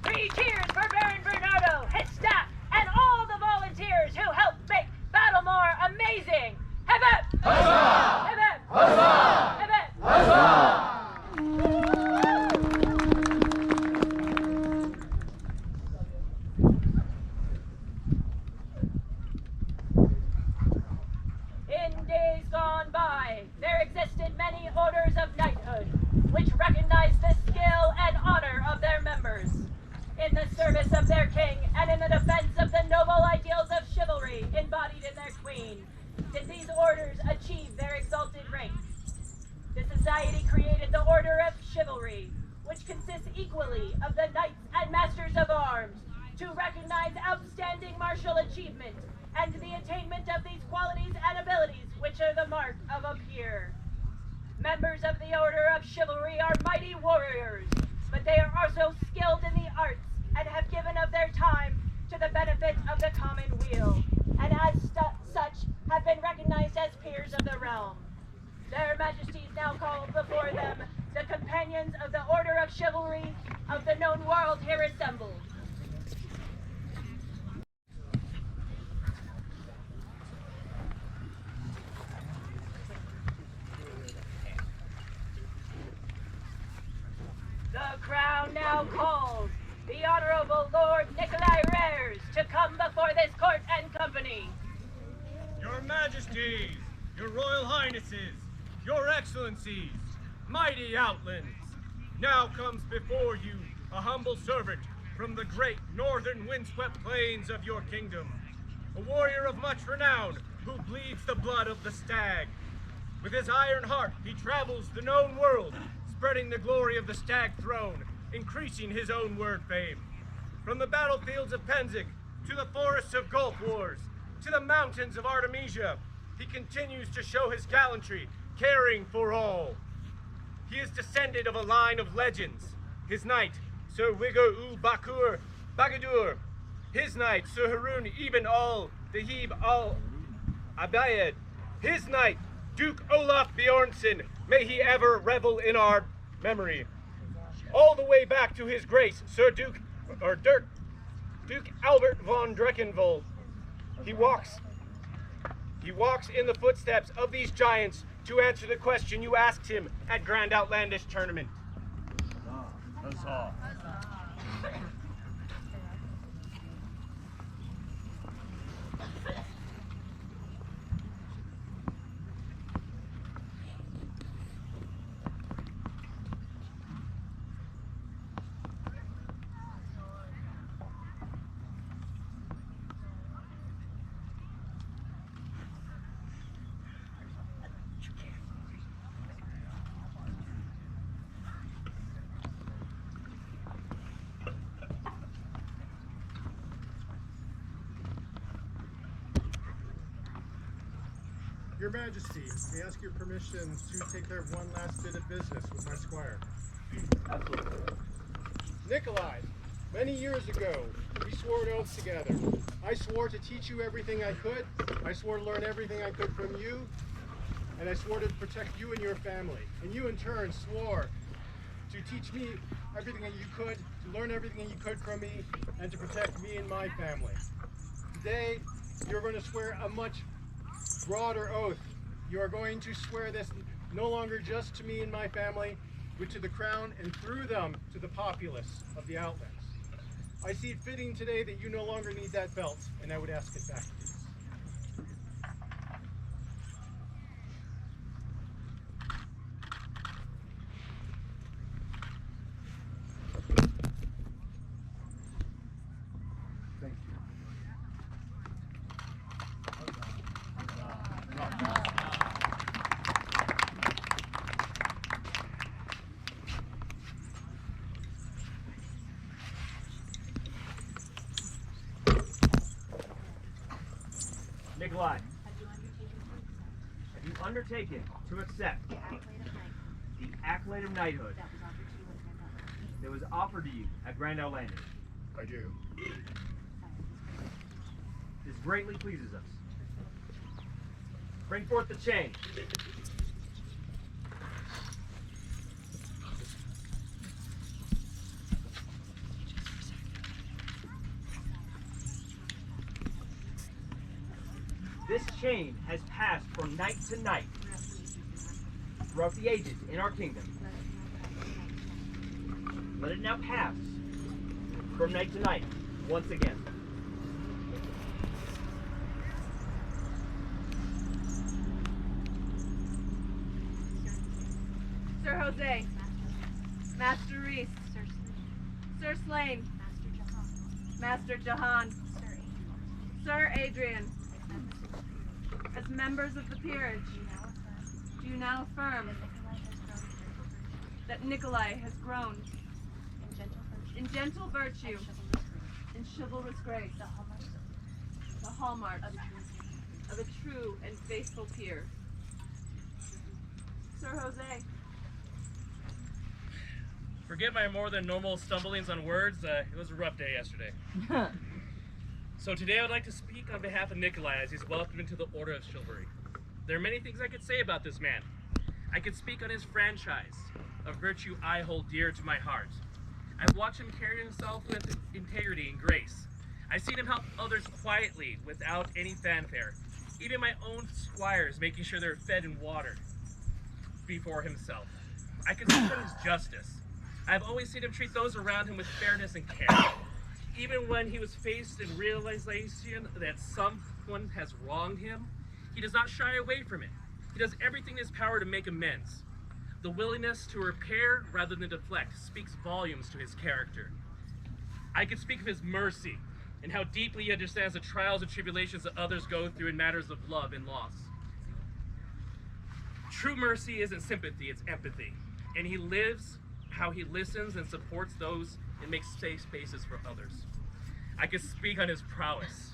[SPEAKER 7] 3 cheers for Baron Bernardo, his staff, and all the volunteers who helped make Battlemoor amazing! Hip hip!
[SPEAKER 2] Huzzah!
[SPEAKER 7] Hip hip!
[SPEAKER 2] Huzzah!
[SPEAKER 7] Hip hip!
[SPEAKER 2] Huzzah!
[SPEAKER 7] In days gone by, there existed many orders of knighthood, which recognized the skill and honor of their members. In the service of their king and in the defense of the noble ideals of chivalry embodied in their queen, did these orders achieve their exalted rank. The society created the Order of Chivalry, which consists equally of the knights and masters of arms, to recognize outstanding martial achievement and the attainment of these qualities and abilities which are the mark of a peer. Members of the Order of Chivalry are mighty warriors, but they are also skilled in the arts and have given of their time to the benefit of the common weal, and as such have been recognized as peers of the realm. Their majesties now call before them the companions of the Order of Chivalry of the known world here assembled. The crown now calls the Honorable Lord Nikolai Rares to come before this court and company.
[SPEAKER 16] Your Majesties, your Royal Highnesses, your Excellencies, mighty Outlands, now comes before you a humble servant from the great northern windswept plains of your kingdom, a warrior of much renown who bleeds the blood of the stag. With his iron heart, he travels the known world, spreading the glory of the stag throne, increasing his own word fame. From the battlefields of Penzig, to the forests of Gulf Wars, to the mountains of Artemisia, he continues to show his gallantry, caring for all. He is descended of a line of legends. His knight, Sir Wigger U Bakur Bagadur. His knight, Sir Harun Ibn al-Dahib al-Abayed. His knight, Duke Olaf Bjornsson, may he ever revel in our memory. All the way back to his grace, Duke Albert von Dreckenvold. He walks in the footsteps of these giants to answer the question you asked him at Grand Outlandish Tournament.
[SPEAKER 2] Huzzah.
[SPEAKER 15] Your Majesty, may I ask your permission to take care of one last bit of business with my squire?
[SPEAKER 14] Absolutely.
[SPEAKER 15] Nikolai, many years ago, we swore an oath together. I swore to teach you everything I could. I swore to learn everything I could from you. And I swore to protect you and your family. And you in turn swore to teach me everything that you could, to learn everything that you could from me, and to protect me and my family. Today, you're going to swear a much broader oath. You are going to swear this no longer just to me and my family, but to the crown and through them to the populace of the Outlands. I see it fitting today that you no longer need that belt, and I would ask it back, please.
[SPEAKER 13] Nikolai, have you undertaken to accept the accolade of knighthood that was offered to you at Grand Outlands?
[SPEAKER 15] I do.
[SPEAKER 13] This greatly pleases us. Bring forth the chain. This chain has passed from night to night throughout the ages in our kingdom. Let it now pass from night to night once again.
[SPEAKER 1] Sir Jose, Master Reese, Sir Slane, Master Jahan, Sir Adrian, as members of the peerage, do you now affirm that Nikolai has grown in gentle virtue, in chivalrous grace, the hallmarks of a true and faithful peer? Sir Jose.
[SPEAKER 17] Forgive my more than normal stumblings on words. It was a rough day yesterday. So today I would like to speak on behalf of Nikolai as he's welcomed into the Order of Chivalry. There are many things I could say about this man. I could speak on his franchise, a virtue I hold dear to my heart. I've watched him carry himself with integrity and grace. I've seen him help others quietly without any fanfare. Even my own squires making sure they're fed and watered before himself. I can speak on his justice. I've always seen him treat those around him with fairness and care. Even when he was faced in realization that someone has wronged him, he does not shy away from it. He does everything in his power to make amends. The willingness to repair rather than deflect speaks volumes to his character. I could speak of his mercy and how deeply he understands the trials and tribulations that others go through in matters of love and loss. True mercy isn't sympathy, it's empathy. And he lives how he listens and supports those and makes safe spaces for others. I could speak on his prowess.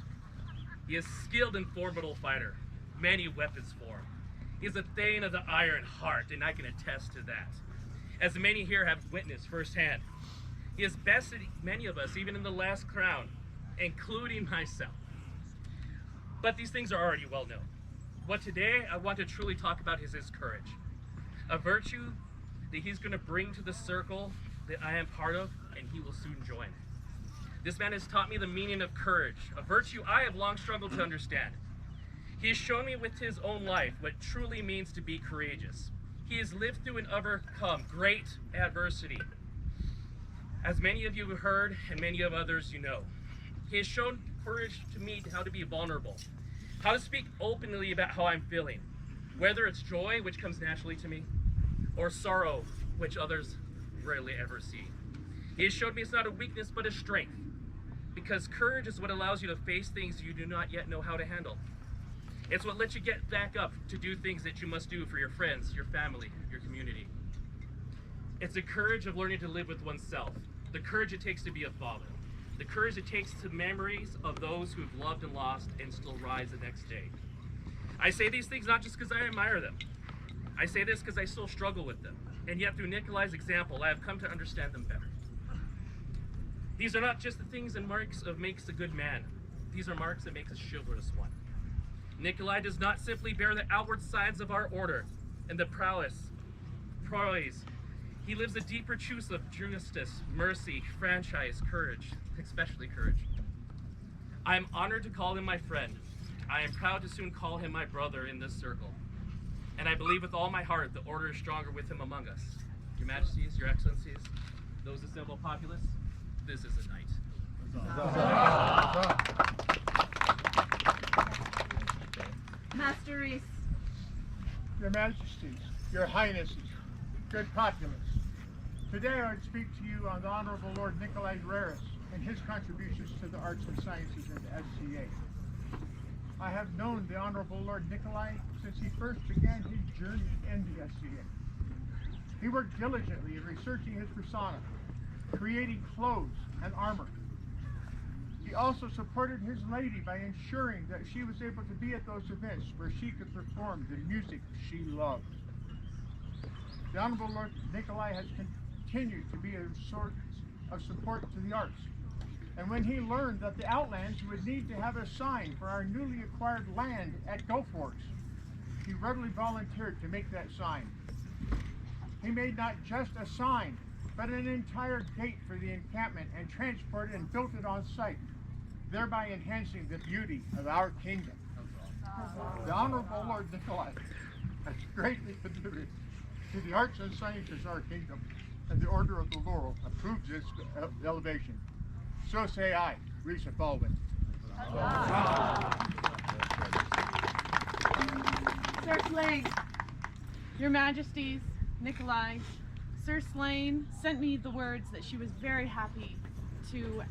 [SPEAKER 17] He is a skilled and formidable fighter, many weapons for him. He is a Thane of the Iron Heart, and I can attest to that, as many here have witnessed firsthand. He has bested many of us, even in the last crown, including myself. But these things are already well known. What today I want to truly talk about is his courage, a virtue that he's going to bring to the circle that I am part of, and he will soon join. This man has taught me the meaning of courage, a virtue I have long struggled to understand. He has shown me with his own life what truly means to be courageous. He has lived through and overcome great adversity, as many of you have heard and many of others you know. He has shown courage to me how to be vulnerable, how to speak openly about how I'm feeling, whether it's joy, which comes naturally to me, or sorrow, which others rarely ever see. He has showed me it's not a weakness, but a strength, because courage is what allows you to face things you do not yet know how to handle. It's what lets you get back up to do things that you must do for your friends, your family, your community. It's the courage of learning to live with oneself, the courage it takes to be a father, the courage it takes to memories of those who have loved and lost and still rise the next day. I say these things not just because I admire them. I say this because I still struggle with them, and yet through Nikolai's example, I have come to understand them better. These are not just the things and marks of makes a good man. These are marks that make a chivalrous one. Nikolai does not simply bear the outward signs of our order and the prowess. He lives the deeper truths of justice, mercy, franchise, courage, especially courage. I am honored to call him my friend. I am proud to soon call him my brother in this circle. And I believe with all my heart the order is stronger with him among us. Your Majesties, Your Excellencies, those assembled populace, this is a night.
[SPEAKER 1] Master Reese.
[SPEAKER 18] Your Majesties, Your Highnesses, good populace. Today I would speak to you on the Honorable Lord Nikolai Raris and his contributions to the arts and sciences in the SCA. I have known the Honorable Lord Nikolai since he first began his journey in the SCA. He worked diligently in researching his persona, creating clothes and armor. He also supported his lady by ensuring that she was able to be at those events where she could perform the music she loved. The Honorable Lord Nikolai has continued to be a source of support to the arts. And when he learned that the Outlands would need to have a sign for our newly acquired land at Goforks, he readily volunteered to make that sign. He made not just a sign, but an entire gate for the encampment and transported and built it on site, thereby enhancing the beauty of our kingdom. The Honorable Lord Nikolai has greatly contributed to the arts and sciences of our kingdom, and the Order of the Laurel approves this elevation. So say I, Risa Baldwin.
[SPEAKER 19] Sir Slane, Your Majesties, Nikolai, Sir Slane sent me the words that she was very happy to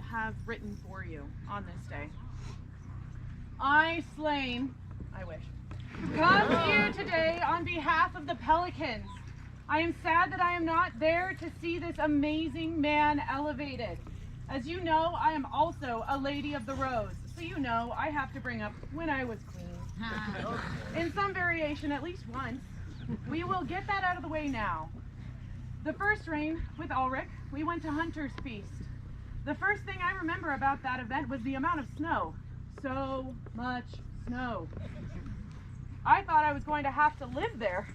[SPEAKER 19] have written for you on this day. I, Slane, I wish, come to you today on behalf of the Pelicans. I am sad that I am not there to see this amazing man elevated. As you know, I am also a Lady of the Rose, so you know I have to bring up when I was queen. In some variation, at least once. We will get that out of the way now. The first reign with Ulrich, we went to Hunter's Feast. The first thing I remember about that event was the amount of snow. So much snow. I thought I was going to have to live there.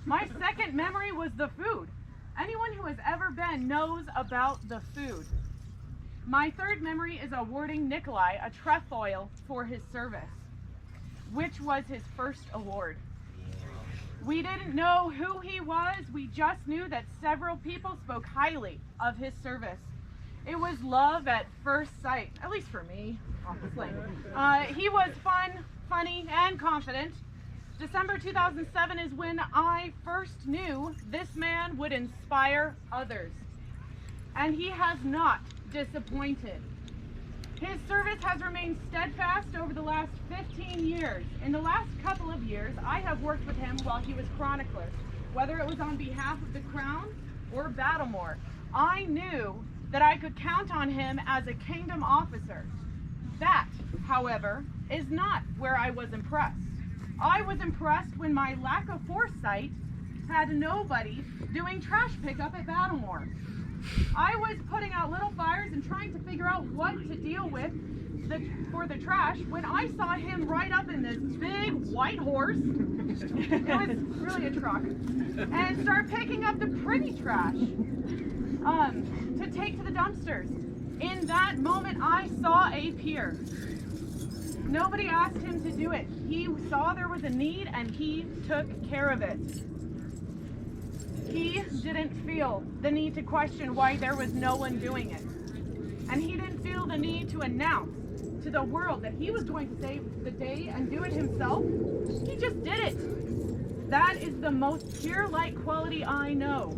[SPEAKER 19] My second memory was the food. Anyone who has ever been knows about the food. My third memory is awarding Nikolai a trefoil for his service, which was his first award. We didn't know who he was, we just knew that several people spoke highly of his service. It was love at first sight, at least for me, honestly. He was fun, funny, and confident. December 2007 is when I first knew this man would inspire others. And he has not disappointed. His service has remained steadfast over the last 15 years. In the last couple of years, I have worked with him while he was chronicler, whether it was on behalf of the Crown or Battlemoor. I knew that I could count on him as a kingdom officer. That, however, is not where I was impressed. I was impressed when my lack of foresight had nobody doing trash pickup at Battlemoor. I was putting out little fires and trying to figure out what to deal with for the trash when I saw him ride up in this big white horse. It was really a truck. And start picking up the pretty trash to take to the dumpsters. In that moment, I saw a pier. Nobody asked him to do it. He saw there was a need and he took care of it. He didn't feel the need to question why there was no one doing it. And he didn't feel the need to announce to the world that he was going to save the day and do it himself. He just did it. That is the most peer-like quality I know.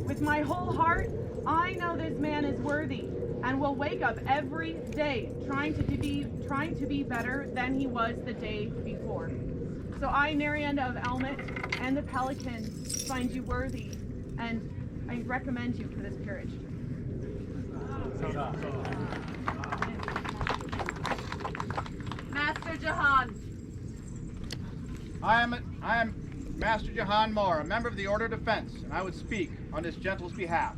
[SPEAKER 19] With my whole heart, I know this man is worthy and will wake up every day trying to be better than he was the day before. So I, Marianda of Elmet, and the Pelicans find you worthy, and I recommend you for this peerage. Master Jahan.
[SPEAKER 20] I am Master Jahan Moore, a member of the Order of Defense, and I would speak on this gentle's behalf.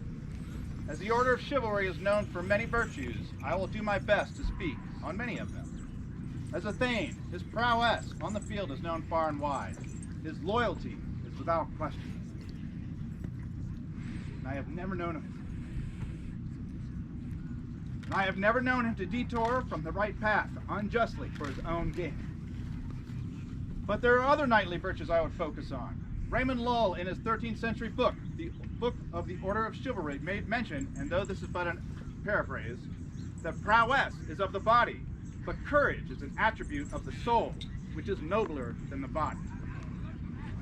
[SPEAKER 20] As the Order of Chivalry is known for many virtues, I will do my best to speak on many of them. As a Thane, his prowess on the field is known far and wide. His loyalty is without question. And I have never known him to detour from the right path unjustly for his own gain. But there are other knightly virtues I would focus on. Raymond Lull, in his 13th century book, the Book of the Order of Chivalry, made mention, and though this is but a paraphrase, that prowess is of the body, but courage is an attribute of the soul, which is nobler than the body.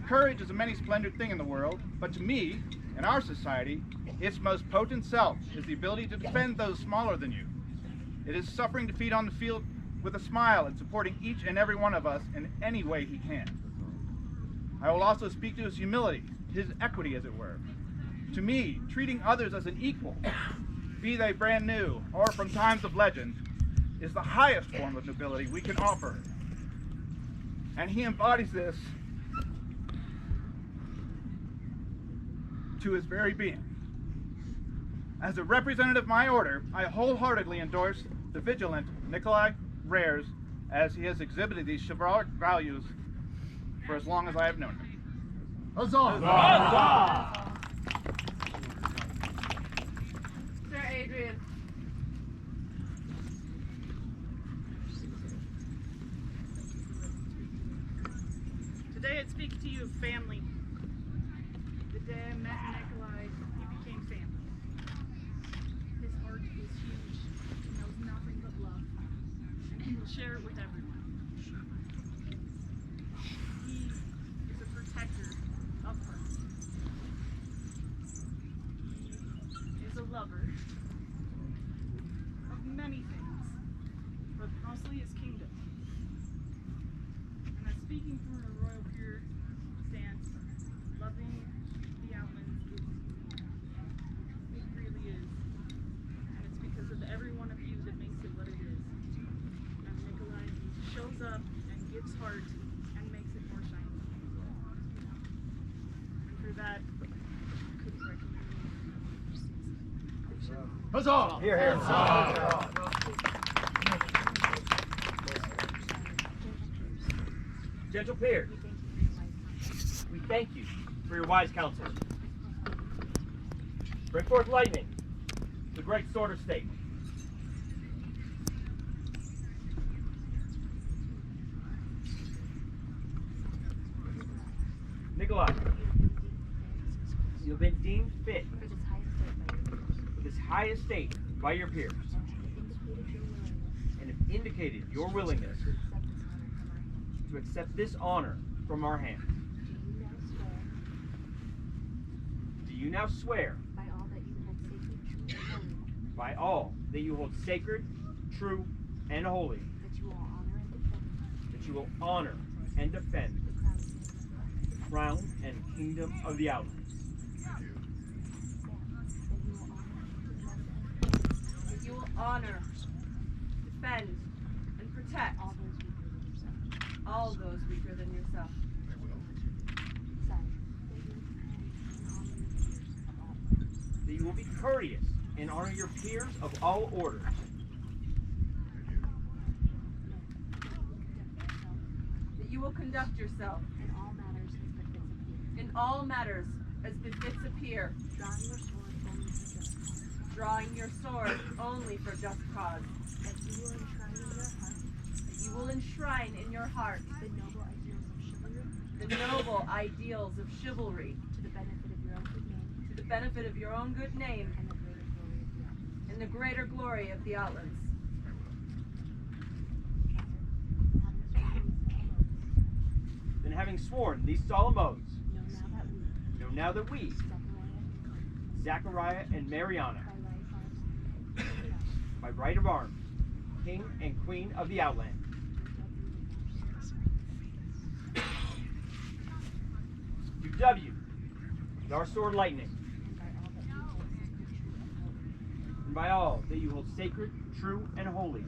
[SPEAKER 20] Courage is a many-splendid thing in the world, but to me, in our society, its most potent self is the ability to defend those smaller than you. It is suffering defeat on the field with a smile and supporting each and every one of us in any way he can. I will also speak to his humility, his equity as it were. To me, treating others as an equal be they brand new or from times of legend, is the highest form of nobility we can offer. And he embodies this to his very being. As a representative of my order, I wholeheartedly endorse the vigilant Nikolai Rares, as he has exhibited these chivalric values for as long as I have known him.
[SPEAKER 18] Huzzah!
[SPEAKER 20] Huzzah!
[SPEAKER 5] Sir Adrian.
[SPEAKER 21] Today I speak to you of family. The day I met Nikolai, he became family. His heart is huge. He knows nothing but love. And he will share it with everyone. He is a protector of her. He is a lover of many things, but mostly his kingdom. And I'm speaking from a royal pure stance. Loving the Outlands it really is. And it's because of every one of you that makes it what it is. And Nikolai shows up and gives heart and makes it more shiny. And for that, I couldn't recommend you.
[SPEAKER 18] Huzzah!
[SPEAKER 13] Here, here. Gentle peers, we thank you for your wise counsel. Bring forth lightning, the great sword of state. Nikolai, you have been deemed fit for this high estate by your peers, and have indicated your willingness to accept this honor from our hands. Do you now swear by all that you hold sacred, true, and holy, that you will honor and defend the crown and kingdom of the Outlands?
[SPEAKER 1] That you will honor, defend, and protect all those weaker than yourself.
[SPEAKER 13] That you will be courteous and honor your peers of all orders.
[SPEAKER 1] That you will conduct yourself in all matters as befits a peer, drawing your sword only for just cause. That you will enshrine in your heart the noble ideals of chivalry to the benefit of your own good name and the greater glory of the Outlands.
[SPEAKER 13] Then, having sworn these solemn oaths, know now that we, Zachariah and Mariana, by right of arms, King and Queen of the Outlands, do W with our sword lightning, and by all that you hold sacred, true, and holy,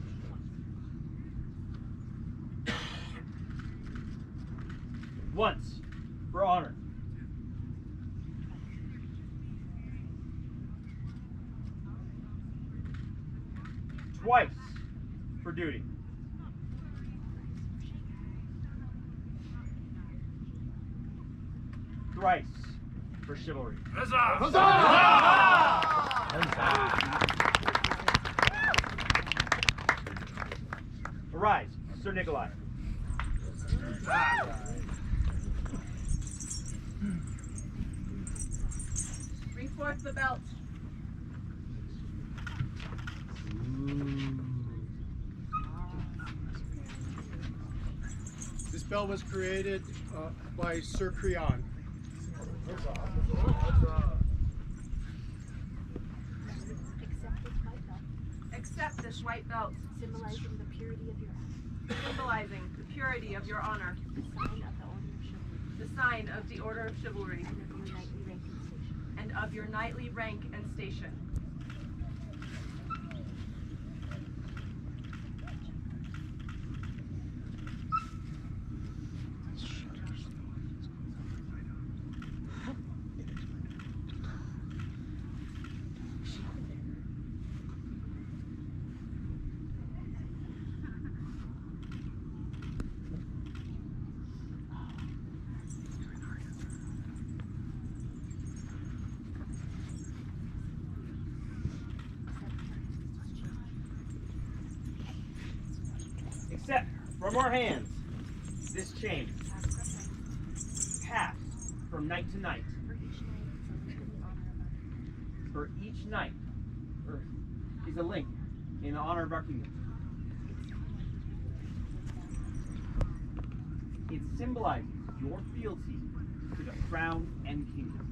[SPEAKER 13] once for honor, twice for duty, thrice for chivalry.
[SPEAKER 16] Huzzah!
[SPEAKER 13] Arise, Sir Nikolai.
[SPEAKER 1] Bring forth the belt.
[SPEAKER 15] This belt was created by Sir Creon.
[SPEAKER 1] Accept this white belt,
[SPEAKER 8] symbolizing the purity of your honor.
[SPEAKER 1] Symbolizing the purity of your honor. The sign of the order of chivalry.
[SPEAKER 8] And of your knightly rank and station.
[SPEAKER 1] And of your knightly rank and station.
[SPEAKER 6] From our hands, this chain, passed from night to night. For each night, is a link in honor of our kingdom. It symbolizes your fealty to the crown and kingdom.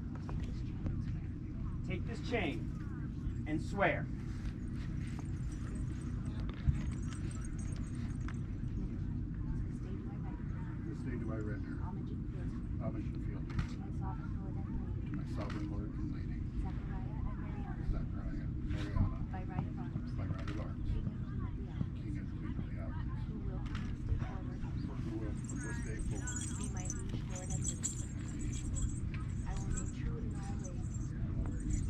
[SPEAKER 6] Take this chain and swear.
[SPEAKER 10] This day do I render homage and fealty to my sovereign lord and lady, Zachariah and Mariana,
[SPEAKER 7] by right of arms,
[SPEAKER 10] king and queen of the Outlands, who will from this day forward
[SPEAKER 7] be my liege lord and lady. I will remain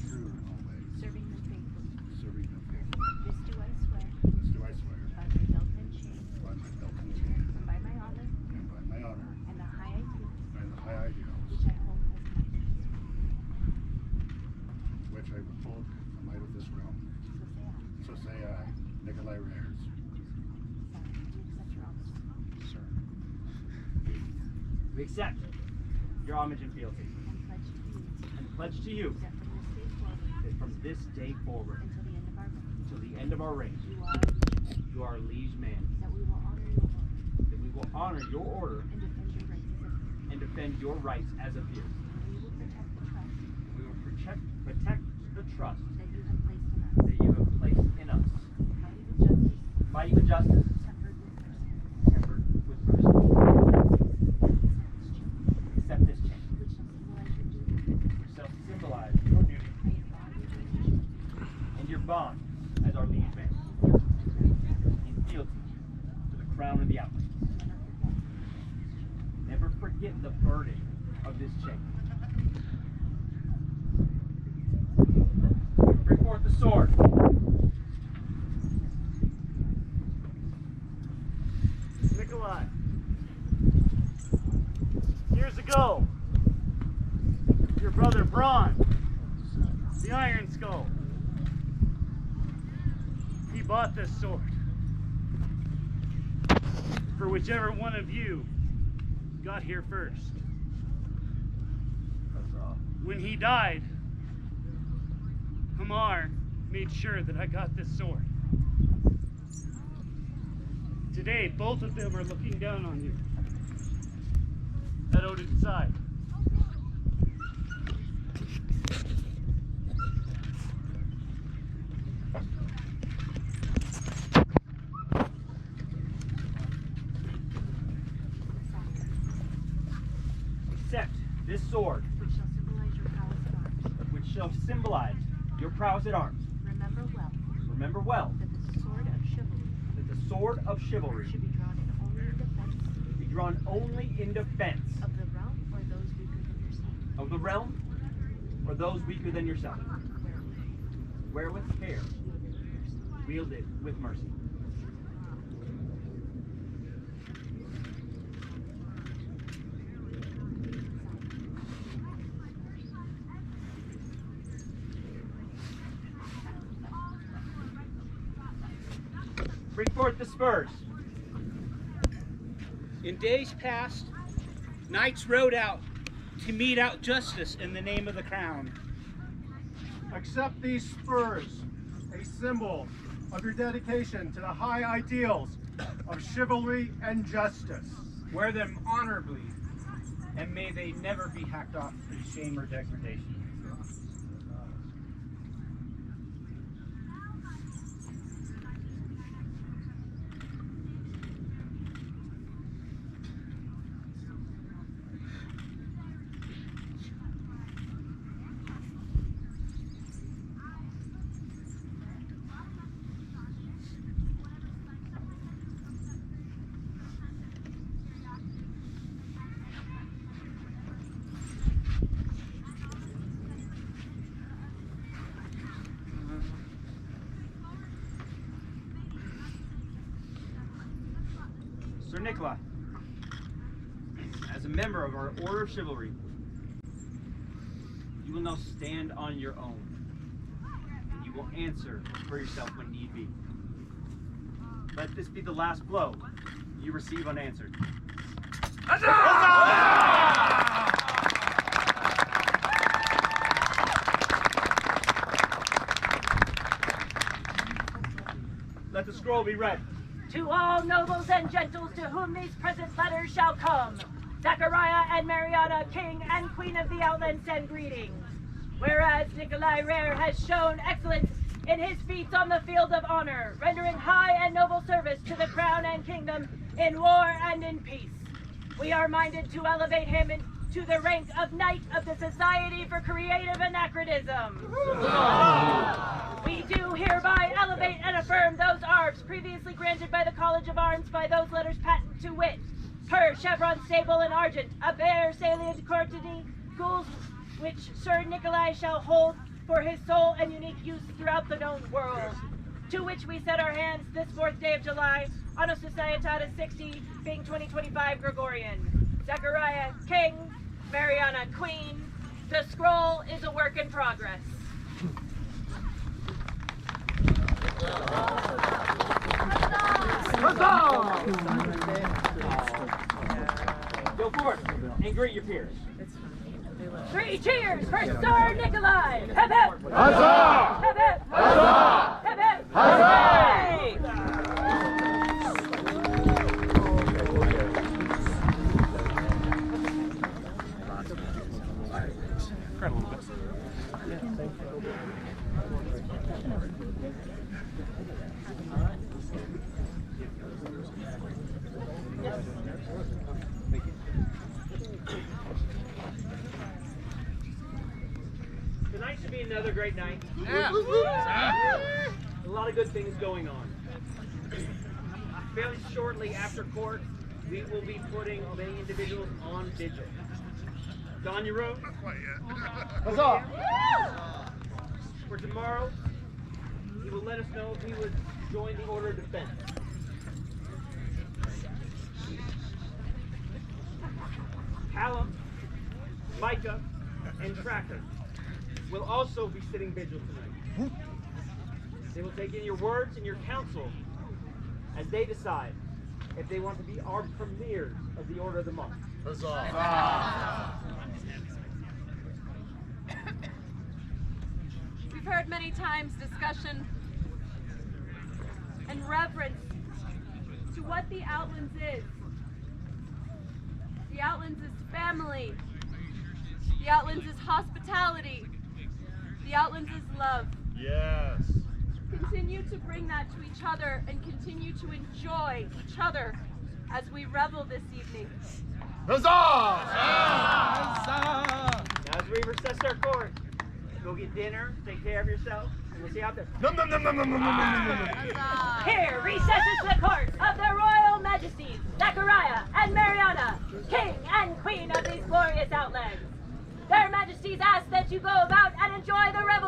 [SPEAKER 7] true in all ways, serving them faithfully. This do I swear, by my belt and chain, and by my honor, and the high ideals, which I hold as mine.
[SPEAKER 10] which I will hold the might of this realm. So say I, Nikolai Rares. Sir.
[SPEAKER 6] We accept your homage and fealty. And pledge to you that from this day forward, until the end of our reign, you are a liege man. That we will honor your order and defend your rights as a peer. We will protect the trust that you have placed in us. Fighting with justice, tempered with mercy. Accept this chain, which shall symbolize your duty and your bond as our liege man, in fealty to the crown of the Outlands. Never forget the burden of this chain. Bring forth the sword.
[SPEAKER 12] Nikolai, years ago, your brother Bronn, the Iron Skull, he bought this sword for whichever one of you got here first. When he died, Hamar made sure that I got this sword. Today, both of them are looking down on you at Odin's side.
[SPEAKER 6] Accept this sword, which shall symbolize your prowess at arms. Remember well
[SPEAKER 7] that the sword of chivalry
[SPEAKER 6] should be drawn only in defense
[SPEAKER 7] of the realm or those weaker than yourself.
[SPEAKER 6] of the realm or those weaker than yourself. Wear with care, wield it with mercy. Bring forth the spurs.
[SPEAKER 9] In days past, knights rode out to mete out justice in the name of the crown.
[SPEAKER 15] Accept these spurs, a symbol of your dedication to the high ideals of chivalry and justice.
[SPEAKER 9] Wear them honorably, and may they never be hacked off through shame or degradation.
[SPEAKER 6] Sir Nikolai, as a member of our Order of Chivalry, you will now stand on your own, and you will answer for yourself when need be. Let this be the last blow
[SPEAKER 13] you receive unanswered.
[SPEAKER 14] Let the scroll be read.
[SPEAKER 7] To all nobles and gentles to whom these present letters shall come, Zachariah and Mariana, King and Queen of the Outlands, send greetings. Whereas Nikolai Rare has shown excellence in his feats on the field of honor, rendering high and noble service to the crown and kingdom in war and in peace. We are minded to elevate him to the rank of Knight of the Society for Creative Anachronism. We do hereby elevate and affirm those arbs previously granted by the College of Arms by those letters patent to wit, per chevron sable and argent, a bear salient courtesy, gules which Sir Nikolai shall hold for his sole and unique use throughout the known world. To which we set our hands this 4th day of July, Anno Societatis 60, being 2025 Gregorian. Zachariah, King, Mariana, Queen. The scroll is a work in progress.
[SPEAKER 13] Go forth and greet your peers.
[SPEAKER 7] 3 cheers for Sir Nikolai! Hip hip!
[SPEAKER 2] Huzzah!
[SPEAKER 7] Hip hip!
[SPEAKER 2] Huzzah!
[SPEAKER 7] Hip hip!
[SPEAKER 2] Huzzah!
[SPEAKER 13] Tonight should be another great night.
[SPEAKER 2] Yeah.
[SPEAKER 13] A lot of good things going on. Fairly shortly after court, we will be putting many individuals on vigil. Don your robe.
[SPEAKER 2] Huzzah!
[SPEAKER 13] For tomorrow, he will let us know if he would join the Order of Defense. Callum, Micah, and Tracker will also be sitting vigil tonight. They will take in your words and your counsel as they decide if they want to be our premiers of the Order of the Month.
[SPEAKER 5] We've heard many times discussion and reverence to what the Outlands is. The Outlands is family. The Outlands is hospitality. The Outlands is love.
[SPEAKER 2] Yes.
[SPEAKER 5] Continue to bring that to each other and continue to enjoy each other as we revel this evening.
[SPEAKER 2] Huzzah!
[SPEAKER 13] Now as we recess our court, go get dinner, take care of yourself, and we'll see you out there.
[SPEAKER 7] Here recesses the court of the Royal Majesties, Zachariah and Mariana, King and Queen of these glorious Outlands. Their Majesties ask that you go about and enjoy the revel